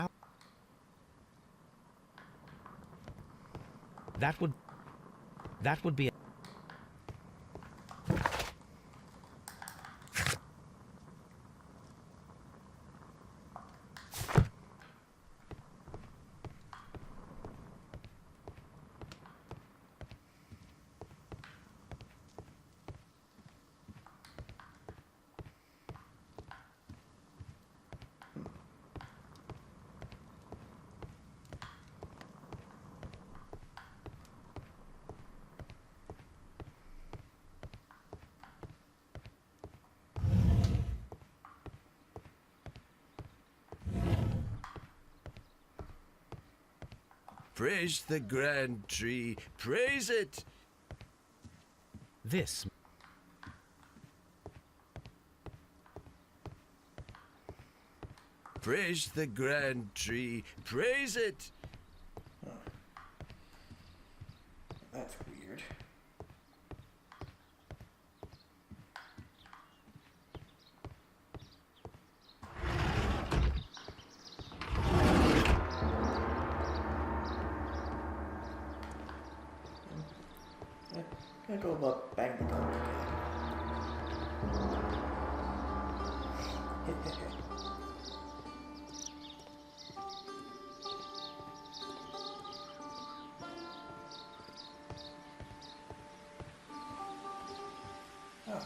That would be Praise the grand tree, praise it! this. Praise the grand tree, praise it! That's weird. I'm gonna go up, bang the door again.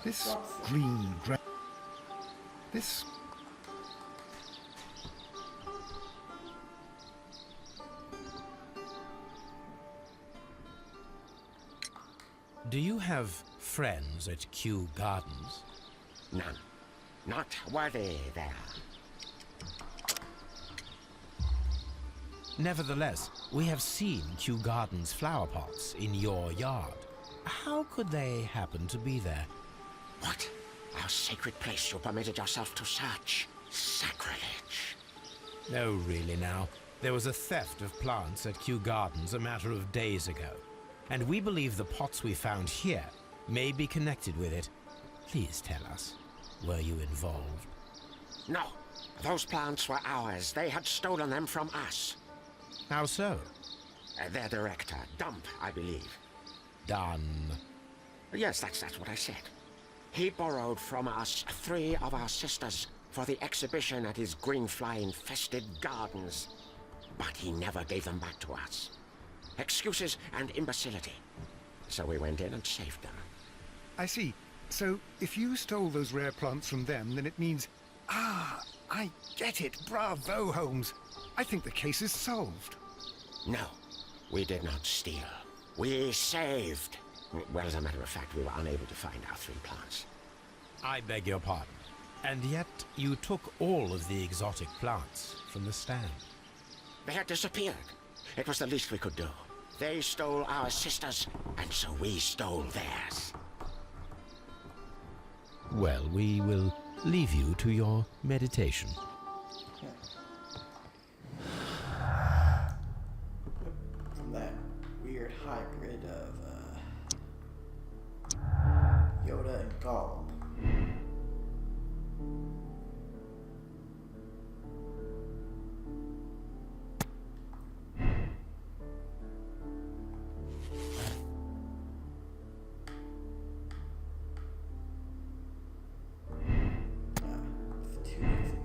This green gra- This... Do you have friends at Kew Gardens? None. Not worthy there. Nevertheless, we have seen Kew Gardens flower pots in your yard. How could they happen to be there? What? Our sacred place you permitted yourself to search? Sacrilege. No, really now. There was a theft of plants at Kew Gardens a matter of days ago. And we believe the pots we found here may be connected with it. Please tell us, were you involved? No. Those plants were ours. They had stolen them from us. How so? Their director, Dump, I believe. Done. Yes, that's what I said. He borrowed from us 3 of our sisters for the exhibition at his green fly-infested gardens. But he never gave them back to us. Excuses and imbecility. So we went in and saved them. I see. So, if you stole those rare plants from them, then it means Ah, I get it. Bravo, Holmes. I think the case is solved. No, we did not steal. We saved. Well, as a matter of fact, we were unable to find our 3 plants. I beg your pardon. And yet you took all of the exotic plants from the stand. They had disappeared. It was the least we could do. They stole our sisters, and so we stole theirs. Well, we will leave you to your meditation. From that weird hybrid of Yoda and Gollum. It's too easy.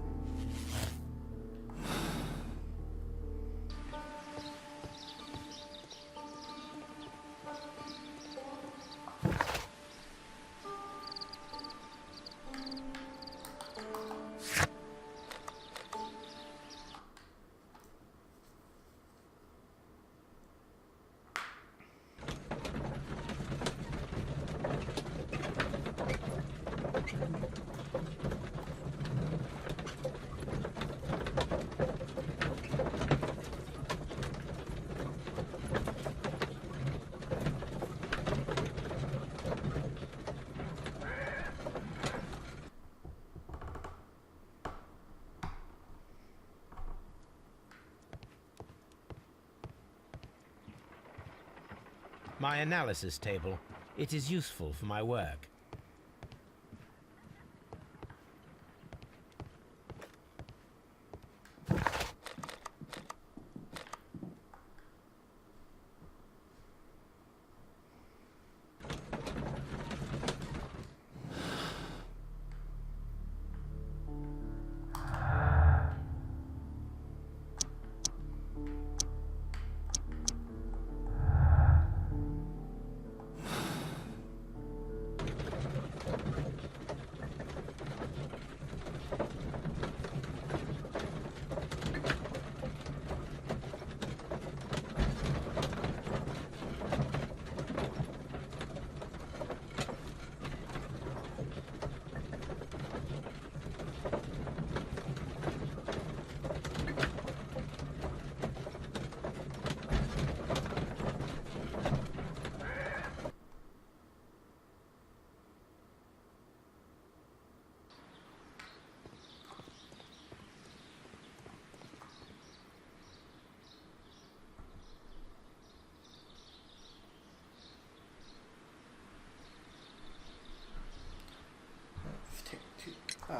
My analysis table. It is useful for my work.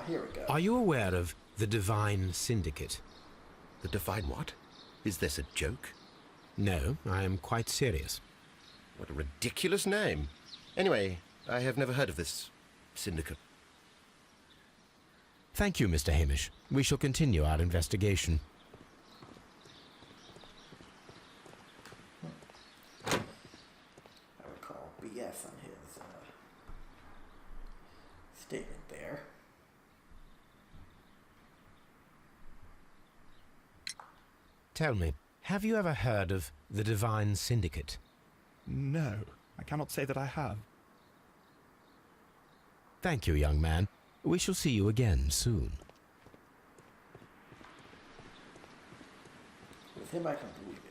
Here we go. Are you aware of the Divine Syndicate? The Divine what? Is this a joke? No, I am quite serious. What a ridiculous name. Anyway, I have never heard of this syndicate. Thank you, Mr. Hamish. We shall continue our investigation. I would call BS on his statement there. Tell me, have you ever heard of the Divine Syndicate? No, I cannot say that I have. Thank you, young man. We shall see you again soon. With him, I can believe it.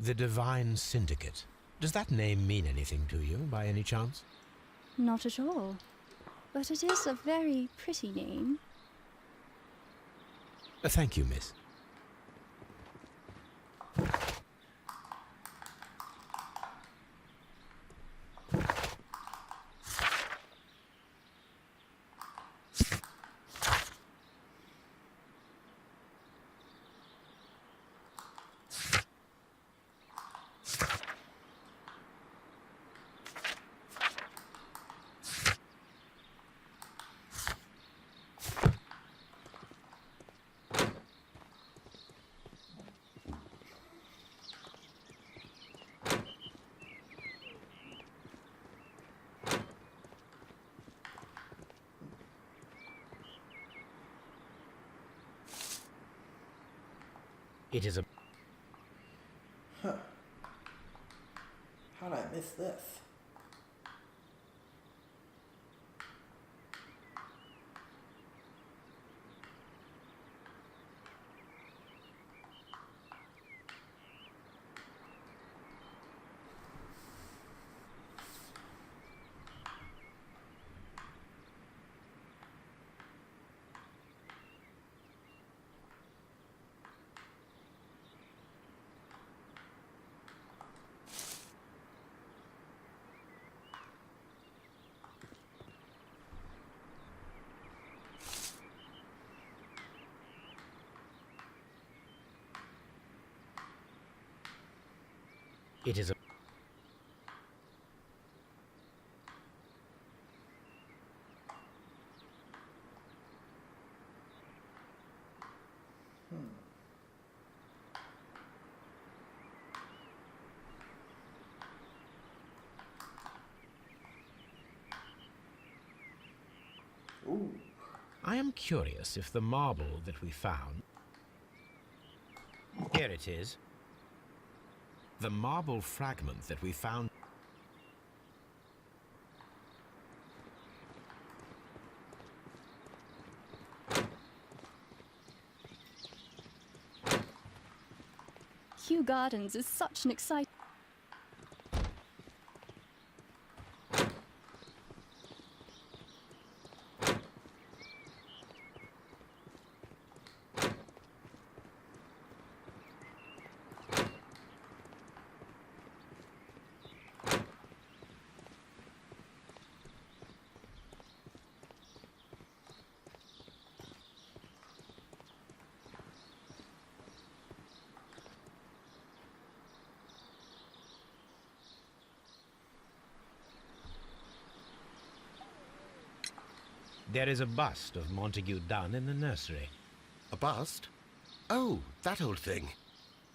The Divine Syndicate. Does that name mean anything to you, by any chance? Not at all. But it is a very pretty name. Thank you, miss. It is a... Huh. How'd I miss this? It is a... Ooh. I am curious if the marble that we found... Here it is. The marble fragment that we found... Kew Gardens is such an exciting... There is a bust of Montague Dunn in the nursery. A bust? Oh, that old thing.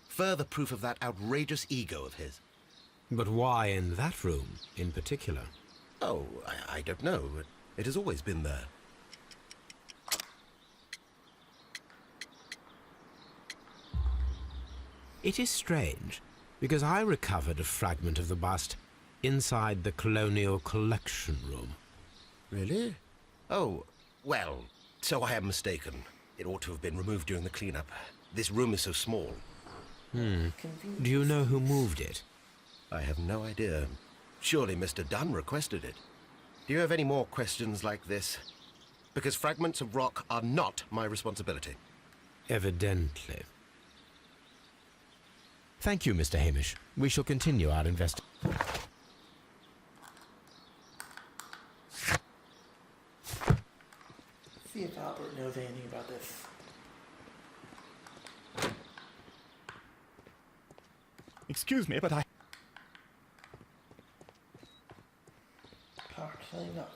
Further proof of that outrageous ego of his. But why in that room in particular? Oh, I don't know. It has always been there. It is strange, because I recovered a fragment of the bust inside the Colonial Collection Room. Really? Oh, well, so I am mistaken. It ought to have been removed during the cleanup. This room is so small. Do you know who moved it? I have no idea. Surely Mr. Dunn requested it. Do you have any more questions like this? Because fragments of rock are not my responsibility. Evidently. Thank you, Mr. Hamish. We shall continue our investigation. See if Albert knows anything about this. Excuse me, but I... Apparently not.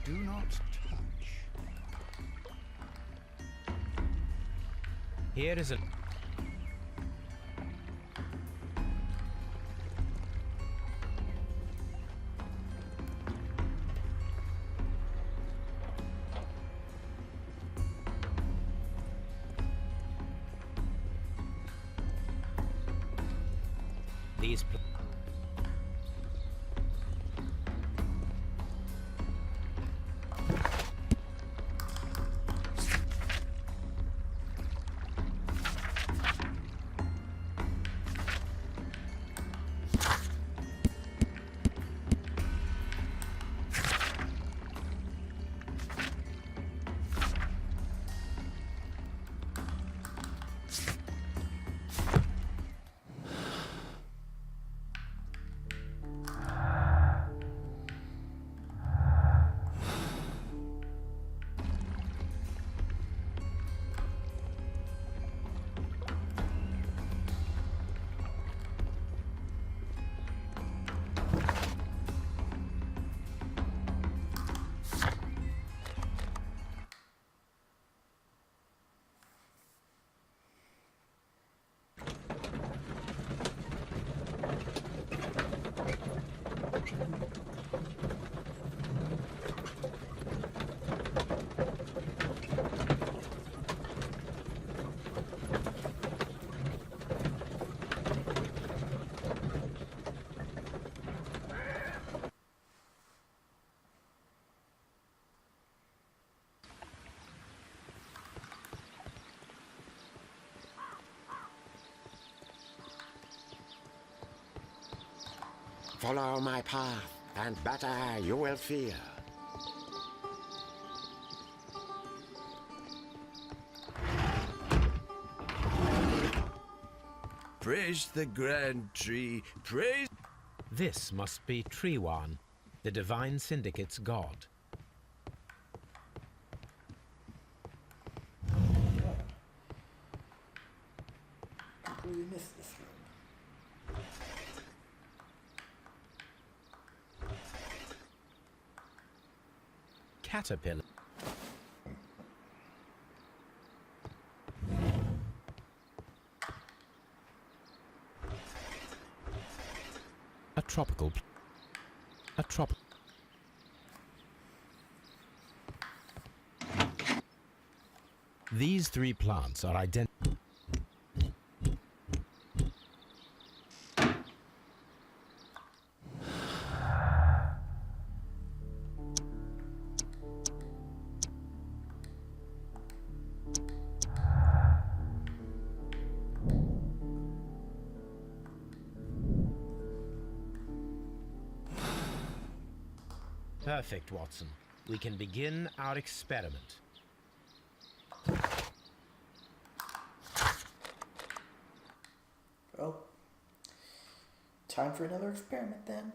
Do not touch. Here is a... These... Follow my path, and better you will fear. Praise the grand tree. Praise. This must be Triwan, the Divine Syndicate's god. Completely missed this room. Caterpillar. A tropical. A trop. These three plants are identical. Perfect, Watson. We can begin our experiment. Well, time for another experiment then.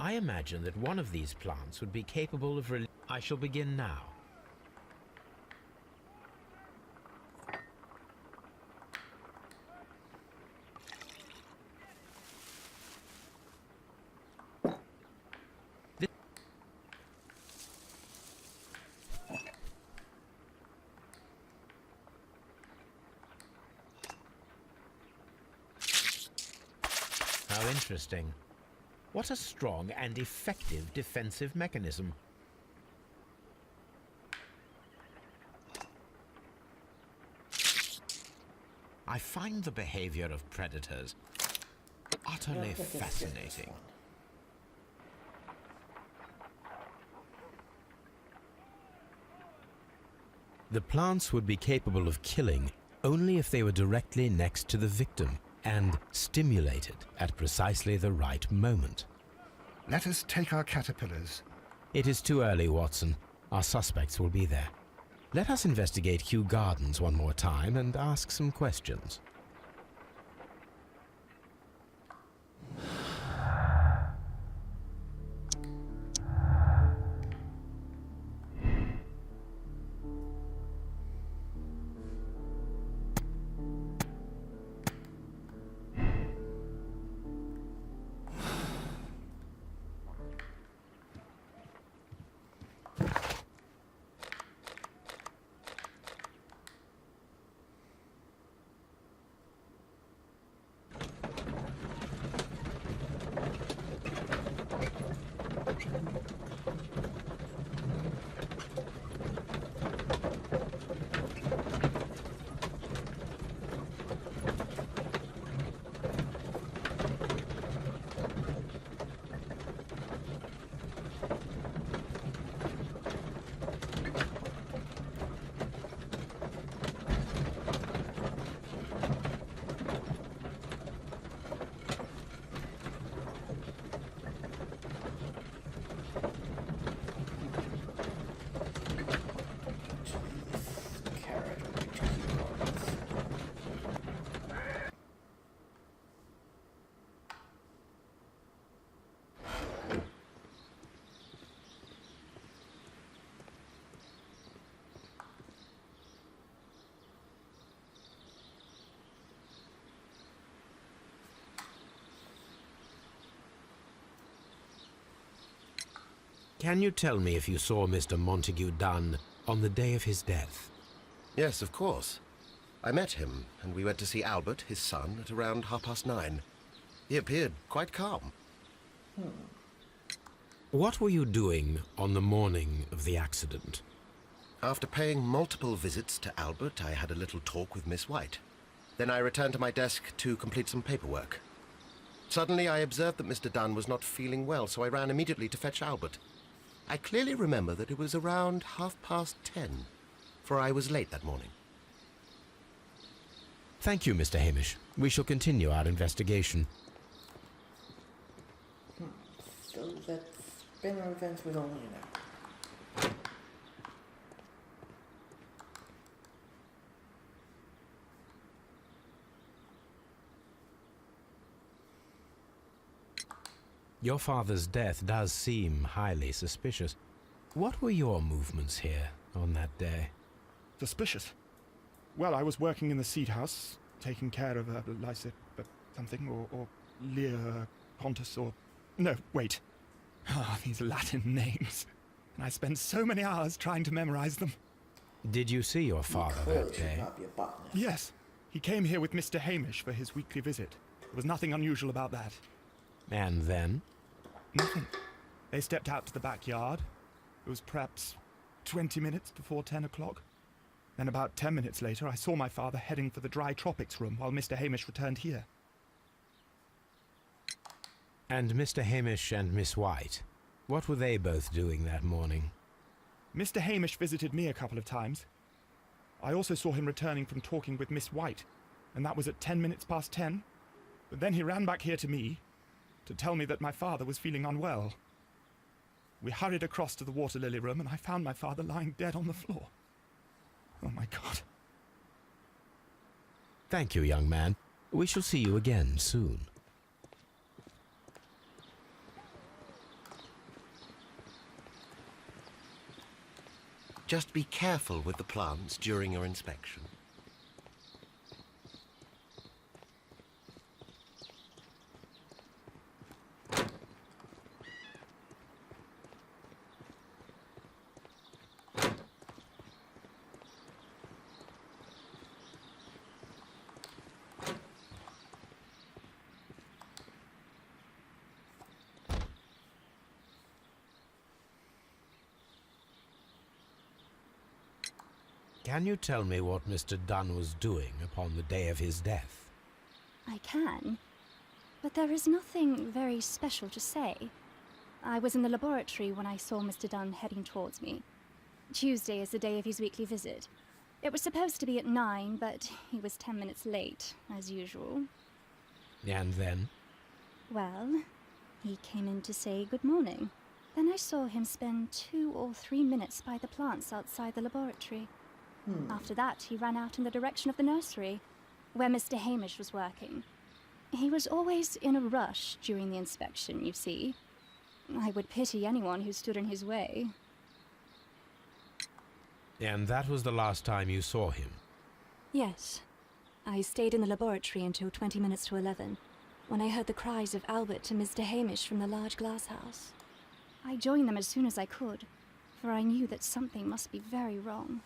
I imagine that one of these plants would be capable of I shall begin now. How interesting. What a strong and effective defensive mechanism. I find the behavior of predators utterly fascinating. The plants would be capable of killing only if they were directly next to the victim and stimulated at precisely the right moment. Let us take our caterpillars. It is too early, Watson. Our suspects will be there. Let us investigate Kew Gardens one more time and ask some questions. Can you tell me if you saw Mr. Montague Dunn on the day of his death? Yes, of course. I met him, and we went to see Albert, his son, at around 9:30. He appeared quite calm. What were you doing on the morning of the accident? After paying multiple visits to Albert, I had a little talk with Miss White. Then I returned to my desk to complete some paperwork. Suddenly, I observed that Mr. Dunn was not feeling well, so I ran immediately to fetch Albert. I clearly remember that it was around 10:30, for I was late that morning. Thank you, Mr. Hamish. We shall continue our investigation. So that spinner events was only an hour. Your father's death does seem highly suspicious. What were your movements here on that day? Suspicious. Well, I was working in the seed house, taking care of something, or Lear Pontus, or... No, wait. Ah, these Latin names. And I spent so many hours trying to memorize them. Did you see your father Clearly that should day? not be a botanist. Yes, he came here with Mr. Hamish for his weekly visit. There was nothing unusual about that. And then? Nothing. They stepped out to the backyard. It was perhaps 20 minutes before 10 o'clock. Then about 10 minutes later, I saw my father heading for the dry tropics room while Mr. Hamish returned here. And Mr. Hamish and Miss White, what were they both doing that morning? Mr. Hamish visited me a couple of times. I also saw him returning from talking with Miss White, and that was at 10 minutes past 10. But then he ran back here to me to tell me that my father was feeling unwell. We hurried across to the water lily room, and I found my father lying dead on the floor. Oh, my God. Thank you, young man. We shall see you again soon. Just be careful with the plants during your inspection. Can you tell me what Mr. Dunn was doing upon the day of his death? I can, but there is nothing very special to say. I was in the laboratory when I saw Mr. Dunn heading towards me. Tuesday is the day of his weekly visit. It was supposed to be at 9, but he was 10 minutes late, as usual. And then? Well, he came in to say good morning. Then I saw him spend 2 or 3 minutes by the plants outside the laboratory. After that, he ran out in the direction of the nursery, where Mr. Hamish was working. He was always in a rush during the inspection, you see. I would pity anyone who stood in his way. And that was the last time you saw him? Yes. I stayed in the laboratory until 20 minutes to 11, when I heard the cries of Albert and Mr. Hamish from the large glass house. I joined them as soon as I could, for I knew that something must be very wrong.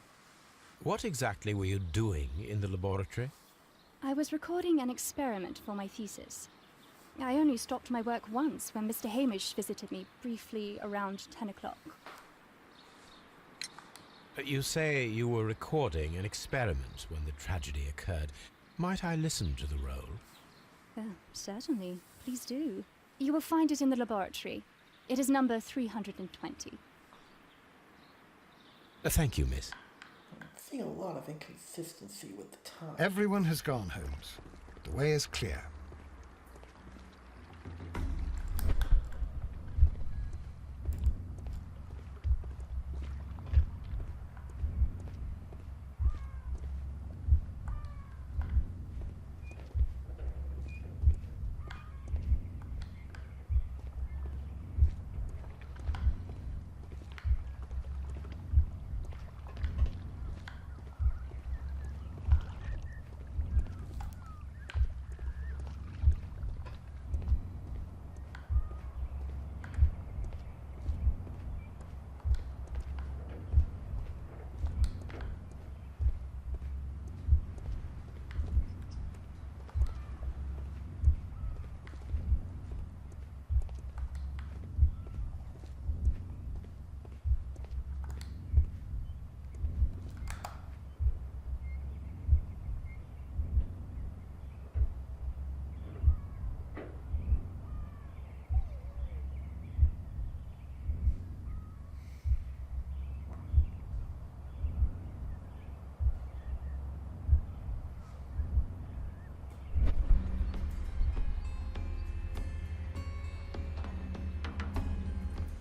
What exactly were you doing in the laboratory? I was recording an experiment for my thesis. I only stopped my work once when Mr. Hamish visited me briefly around 10 o'clock. You say you were recording an experiment when the tragedy occurred. Might I listen to the roll? Certainly. Please do. You will find it in the laboratory. It is number 320. Thank you, miss. I'm seeing a lot of inconsistency with the time. Everyone has gone, Holmes. The way is clear.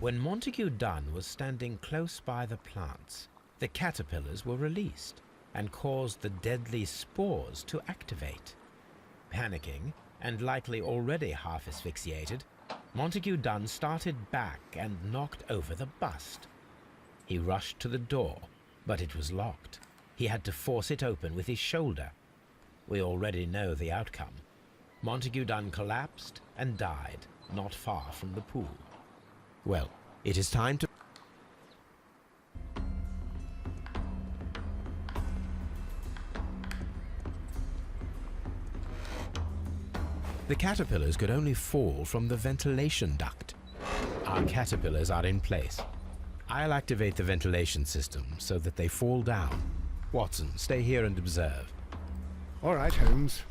When Montague Dunn was standing close by the plants, the caterpillars were released and caused the deadly spores to activate. Panicking, and likely already half asphyxiated, Montague Dunn started back and knocked over the bust. He rushed to the door, but it was locked. He had to force it open with his shoulder. We already know the outcome. Montague Dunn collapsed and died not far from the pool. Well, it is time to... The caterpillars could only fall from the ventilation duct. Our caterpillars are in place. I'll activate the ventilation system so that they fall down. Watson, stay here and observe. All right, Holmes.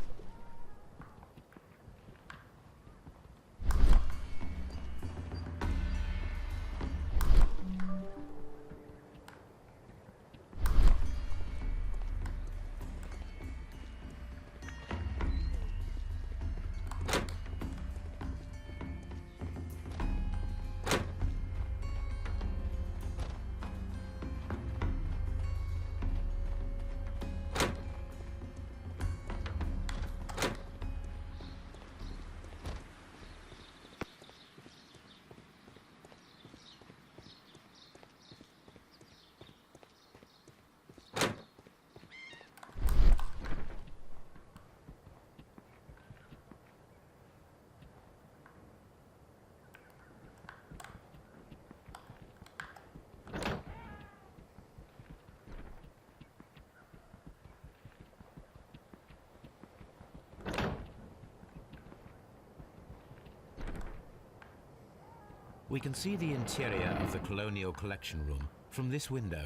We can see the interior of the Colonial Collection Room from this window.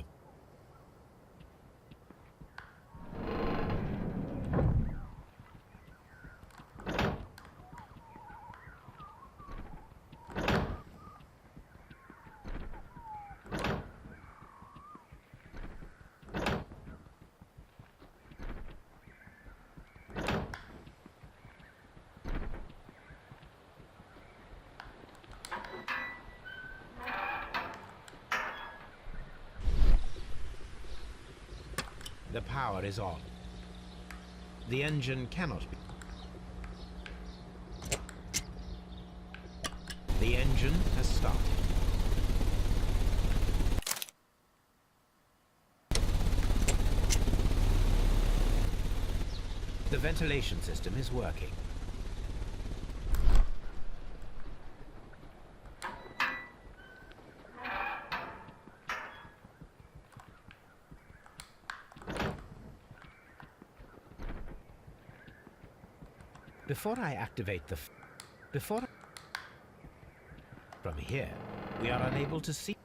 The power is on. The engine cannot be. The engine has started. The ventilation system is working. Before I activate the... From here, we are unable to see...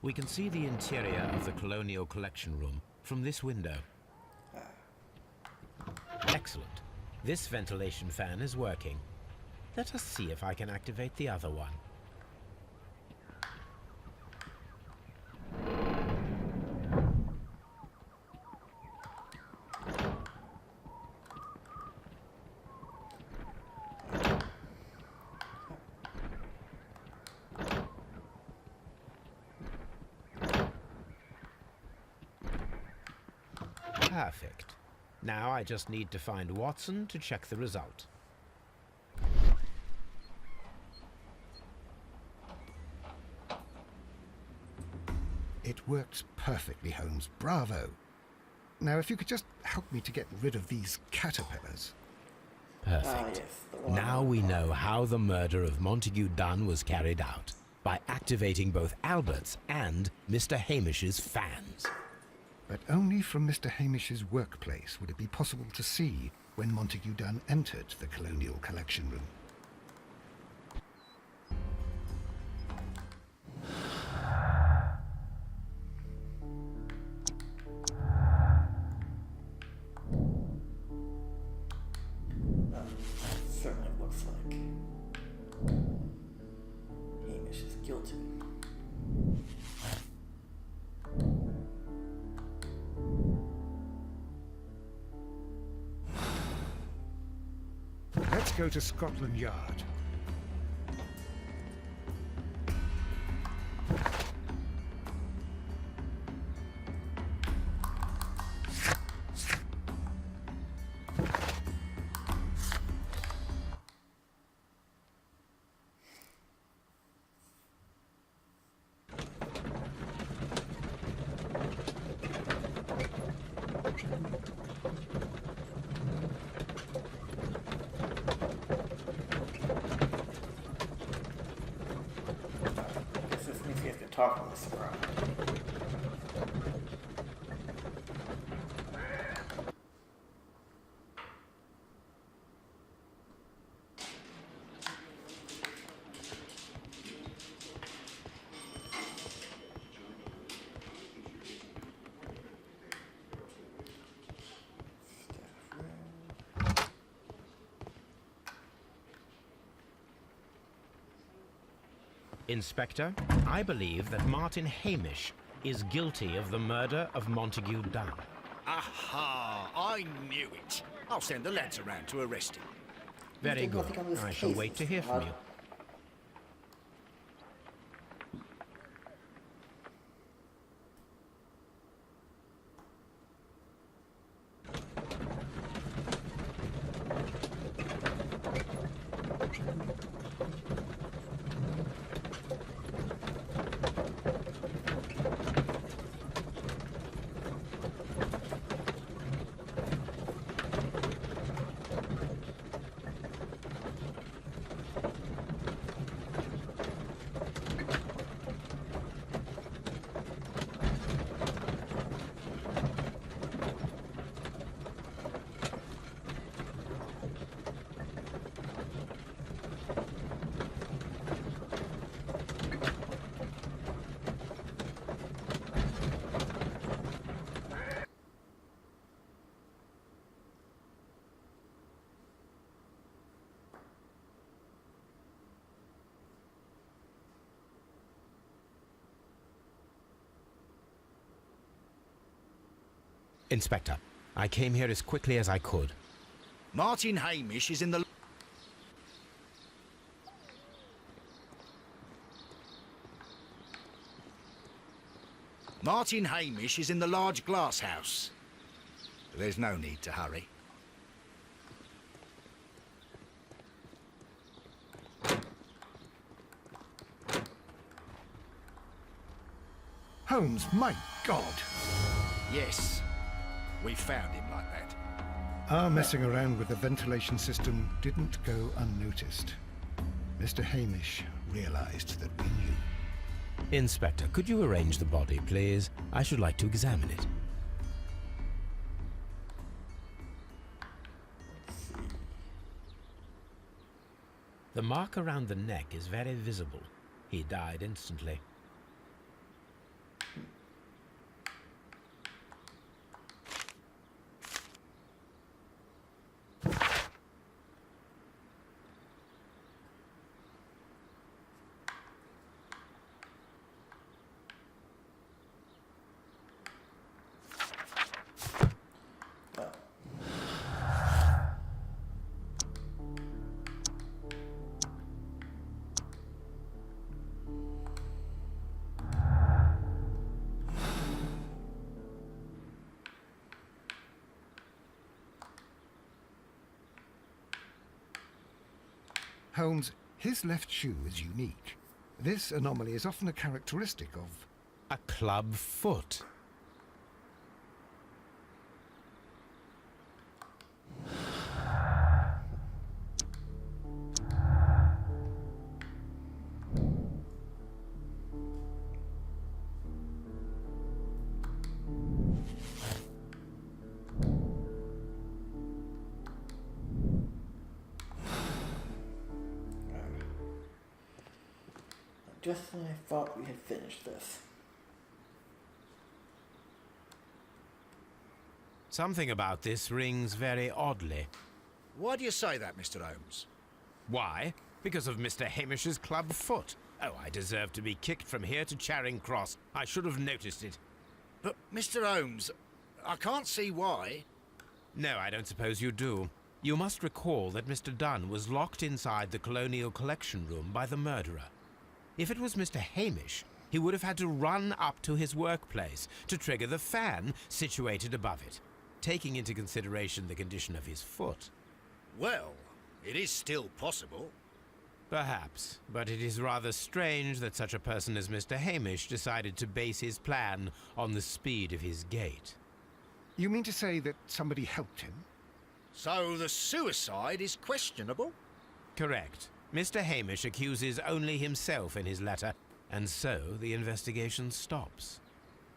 We can see the interior of the Colonial Collection Room from this window. Excellent. This ventilation fan is working. Let us see if I can activate the other one. Perfect. Now I just need to find Watson to check the result. It works perfectly, Holmes. Bravo. Now, if you could just help me to get rid of these caterpillars. Perfect. Yes, Now we know how the murder of Montague Dunn was carried out, by activating both Albert's and Mr. Hamish's fans. But only from Mr. Hamish's workplace would it be possible to see when Montague Dunn entered the Colonial Collection Room. go to Scotland Yard. Guess this means you have to talk on this front. Inspector, I believe that Martin Hamish is guilty of the murder of Montague Dunn. Aha! I knew it. I'll send the lads around to arrest him. Very There's good. nothing on this I shall case, wait to Mr. hear from Todd. you. Inspector, I came here as quickly as I could. Martin Hamish is in the... Martin Hamish is in the large glass house. There's no need to hurry. Holmes, my God! Yes, we found him like that. Our messing around with the ventilation system didn't go unnoticed. Mr. Hamish realized that we knew. Inspector, could you arrange the body, please? I should like to examine it. The mark around the neck is very visible. He died instantly. Holmes, his left shoe is unique. This anomaly is often a characteristic of... A club foot. Just when I thought we had finished this. Something about this rings very oddly. Why do you say that, Mr. Holmes? Why? Because of Mr. Hamish's club foot. Oh, I deserve to be kicked from here to Charing Cross. I should have noticed it. But, Mr. Holmes, I can't see why. No, I don't suppose you do. You must recall that Mr. Dunn was locked inside the Colonial Collection Room by the murderer. If it was Mr. Hamish, he would have had to run up to his workplace to trigger the fan situated above it, taking into consideration the condition of his foot. Well, it is still possible. Perhaps, but it is rather strange that such a person as Mr. Hamish decided to base his plan on the speed of his gait. You mean to say that somebody helped him? So the suicide is questionable? Correct. Mr. Hamish accuses only himself in his letter, and so the investigation stops.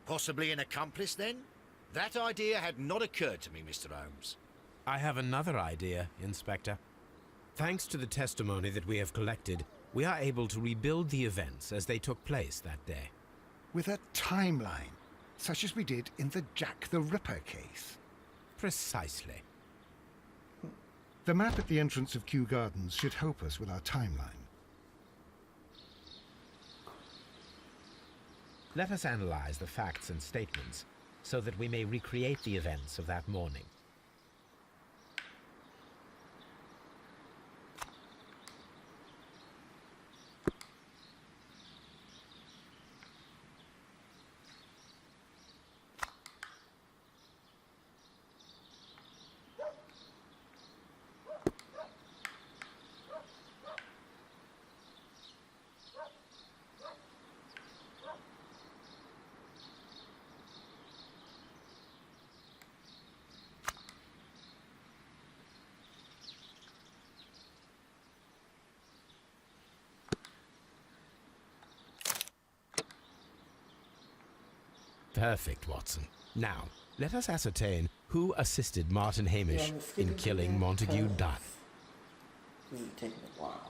Possibly an accomplice, then? That idea had not occurred to me, Mr. Holmes. I have another idea, Inspector. Thanks to the testimony that we have collected, we are able to rebuild the events as they took place that day. With a timeline, such as we did in the Jack the Ripper case. Precisely. The map at the entrance of Kew Gardens should help us with our timeline. Let us analyze the facts and statements so that we may recreate the events of that morning. Perfect, Watson. Now, let us ascertain who assisted Martin Hamish in killing Montague Dunn. This is taking a while.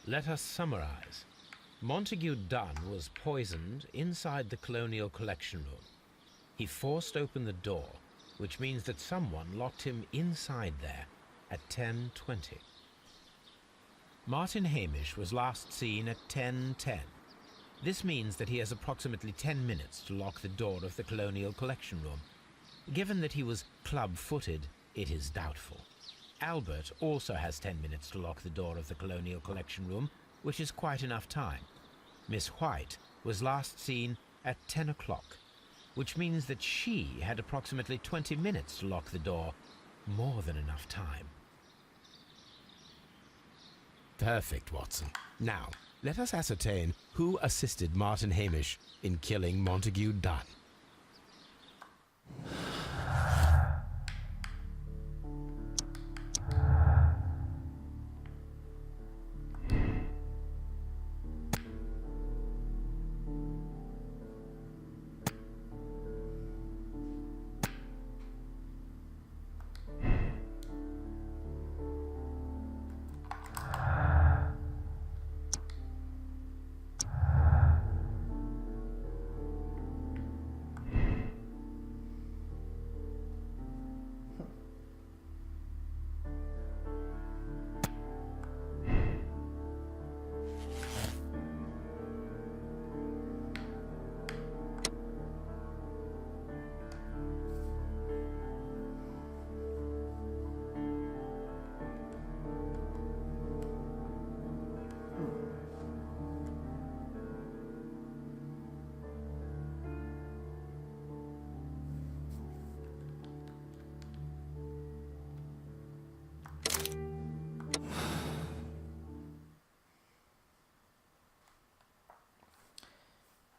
Let us summarize. Montague Dunn was poisoned inside the Colonial Collection Room. He forced open the door, which means that someone locked him inside there at 10:20. Martin Hamish was last seen at 10:10. This means that he has approximately 10 minutes to lock the door of the Colonial Collection Room. Given that he was club-footed, it is doubtful. Albert also has 10 minutes to lock the door of the Colonial Collection Room, which is quite enough time. Miss White was last seen at 10 o'clock, which means that she had approximately 20 minutes to lock the door, more than enough time. Perfect, Watson. Now, let us ascertain who assisted Martin Hamish in killing Montague Dunn.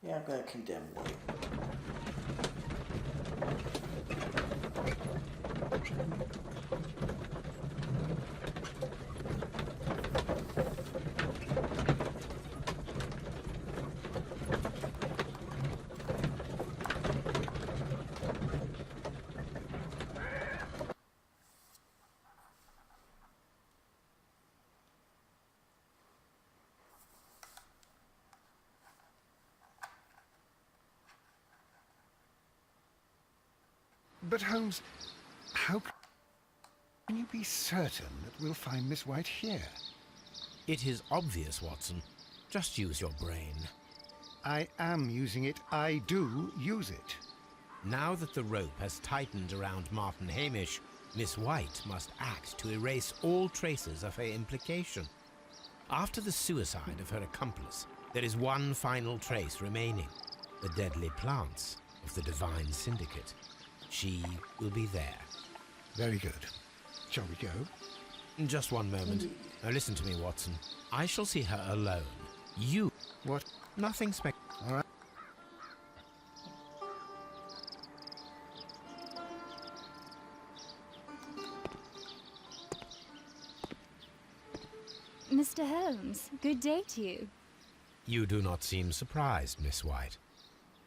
Yeah, I'm gonna condemn one. But Holmes, how can you be certain that we'll find Miss White here? It is obvious, Watson. Just use your brain. I am using it. I do use it. Now that the rope has tightened around Martin Hamish, Miss White must act to erase all traces of her implication. After the suicide of her accomplice, there is one final trace remaining: the deadly plants of the Divine Syndicate. She will be there. Very good. Shall we go? Just one moment. Now listen to me, Watson. I shall see her alone. You... What? Nothing All right. Mr. Holmes, good day to you. You do not seem surprised, Miss White.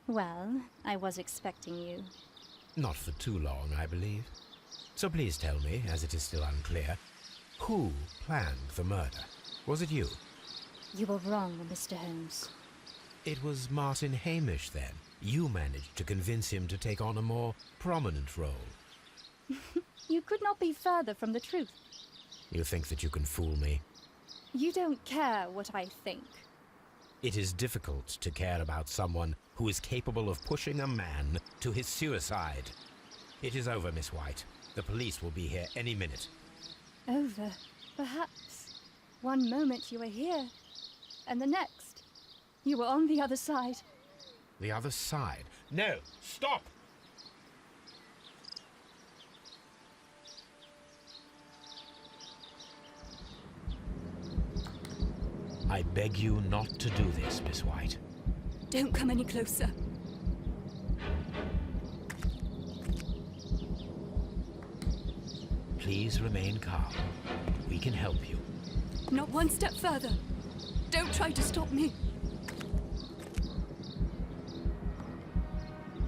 Well, I was expecting you. Not for too long, I believe. So please tell me, as it is still unclear, who planned the murder? Was it you? You were wrong, Mr. Holmes. It was Martin Hamish, then. You managed to convince him to take on a more prominent role. You could not be further from the truth. You think that you can fool me? You don't care what I think. It is difficult to care about someone who is capable of pushing a man to his suicide. It is over, Miss White. The police will be here any minute. Over, perhaps. One moment you were here, and the next, you were on the other side. The other side? No! Stop! I beg you not to do this, Miss White. Don't come any closer. Please remain calm. We can help you. Not one step further. Don't try to stop me.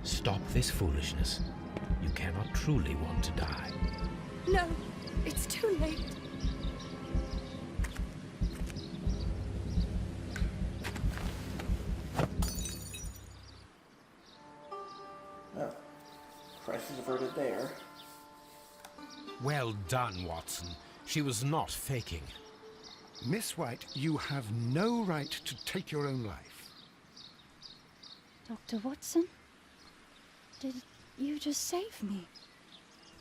Stop this foolishness. You cannot truly want to die. No, it's too late. Oh, crisis averted there. Well done, Watson. She was not faking. Miss White, you have no right to take your own life. Dr. Watson? Did you just save me?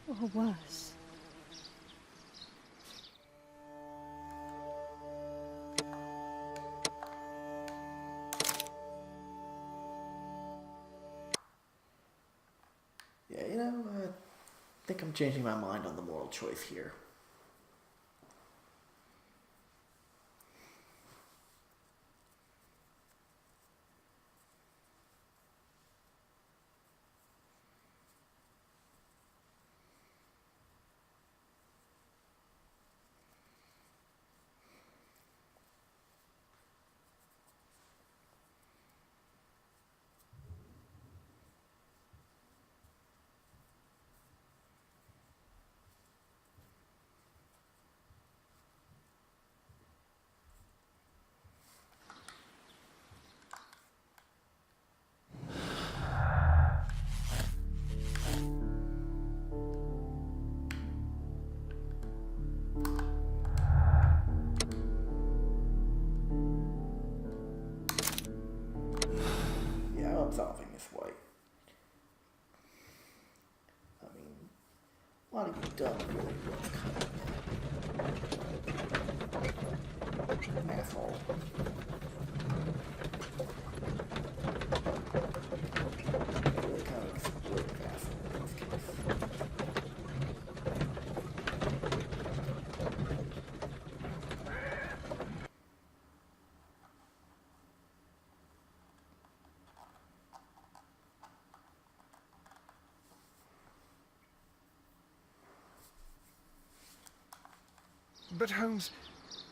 Or worse? Yeah, I think I'm changing my mind on the moral choice here. I'm solving this White. I mean, what have you done really what's coming? Asshole. Really kind of exploitive asshole in this case. But Holmes,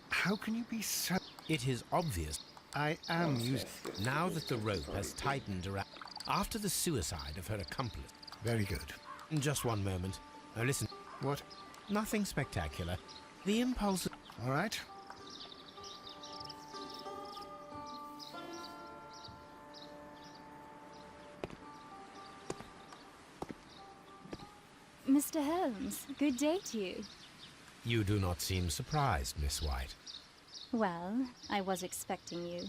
how can you be so... It is obvious. I am using... Now that the rope has tightened around... After the suicide of her accomplice... Very good. Just one moment. Now listen. What? Nothing spectacular. The impulse... All right. Mr. Holmes, good day to you. You do not seem surprised, Miss White. Well, I was expecting you.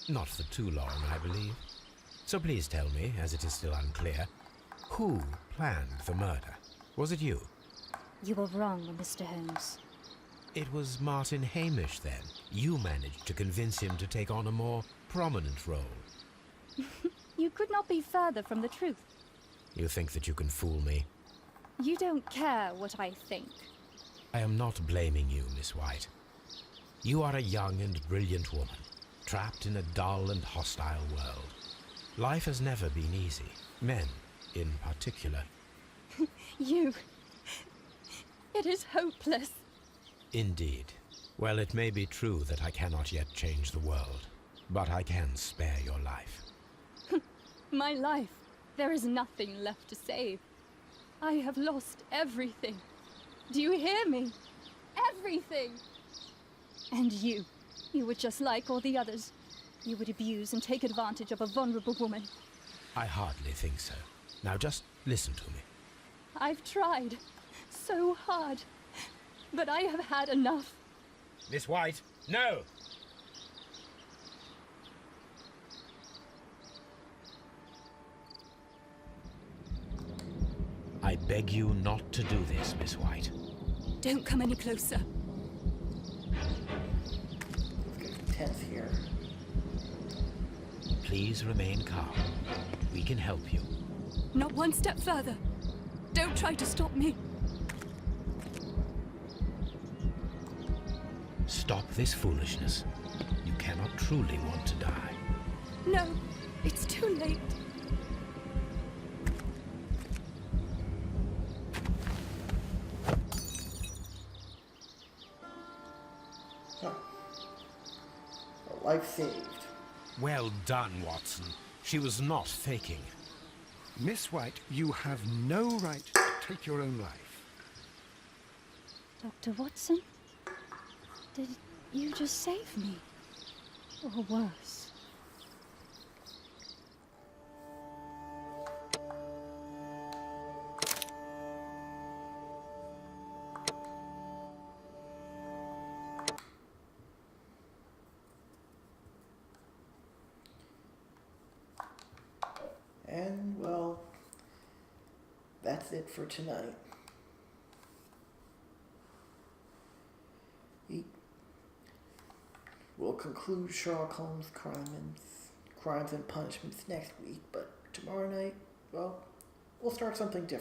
Not for too long, I believe. So please tell me, as it is still unclear, who planned the murder? Was it you? You were wrong, Mr. Holmes. It was Martin Hamish, then. You managed to convince him to take on a more prominent role. You could not be further from the truth. You think that you can fool me? You don't care what I think. I am not blaming you, Miss White. You are a young and brilliant woman, trapped in a dull and hostile world. Life has never been easy, men in particular. You... It is hopeless. Indeed. Well, it may be true that I cannot yet change the world, but I can spare your life. My life. There is nothing left to save. I have lost everything. Do you hear me? Everything! And you were just like all the others. You would abuse and take advantage of a vulnerable woman. I hardly think so. Now just listen to me. I've tried so hard, but I have had enough. Miss White, no! I beg you not to do this, Miss White. Don't come any closer. It's getting tense here. Please remain calm. We can help you. Not one step further. Don't try to stop me. Stop this foolishness. You cannot truly want to die. No, it's too late. Huh. A life saved. Well done, Watson. She was not faking. Miss White, you have no right to take your own life. Dr. Watson? Did you just save me? Or worse? And, well, that's it for tonight. We'll conclude Sherlock Holmes' crimes and punishments next week, but tomorrow night, well, we'll start something different.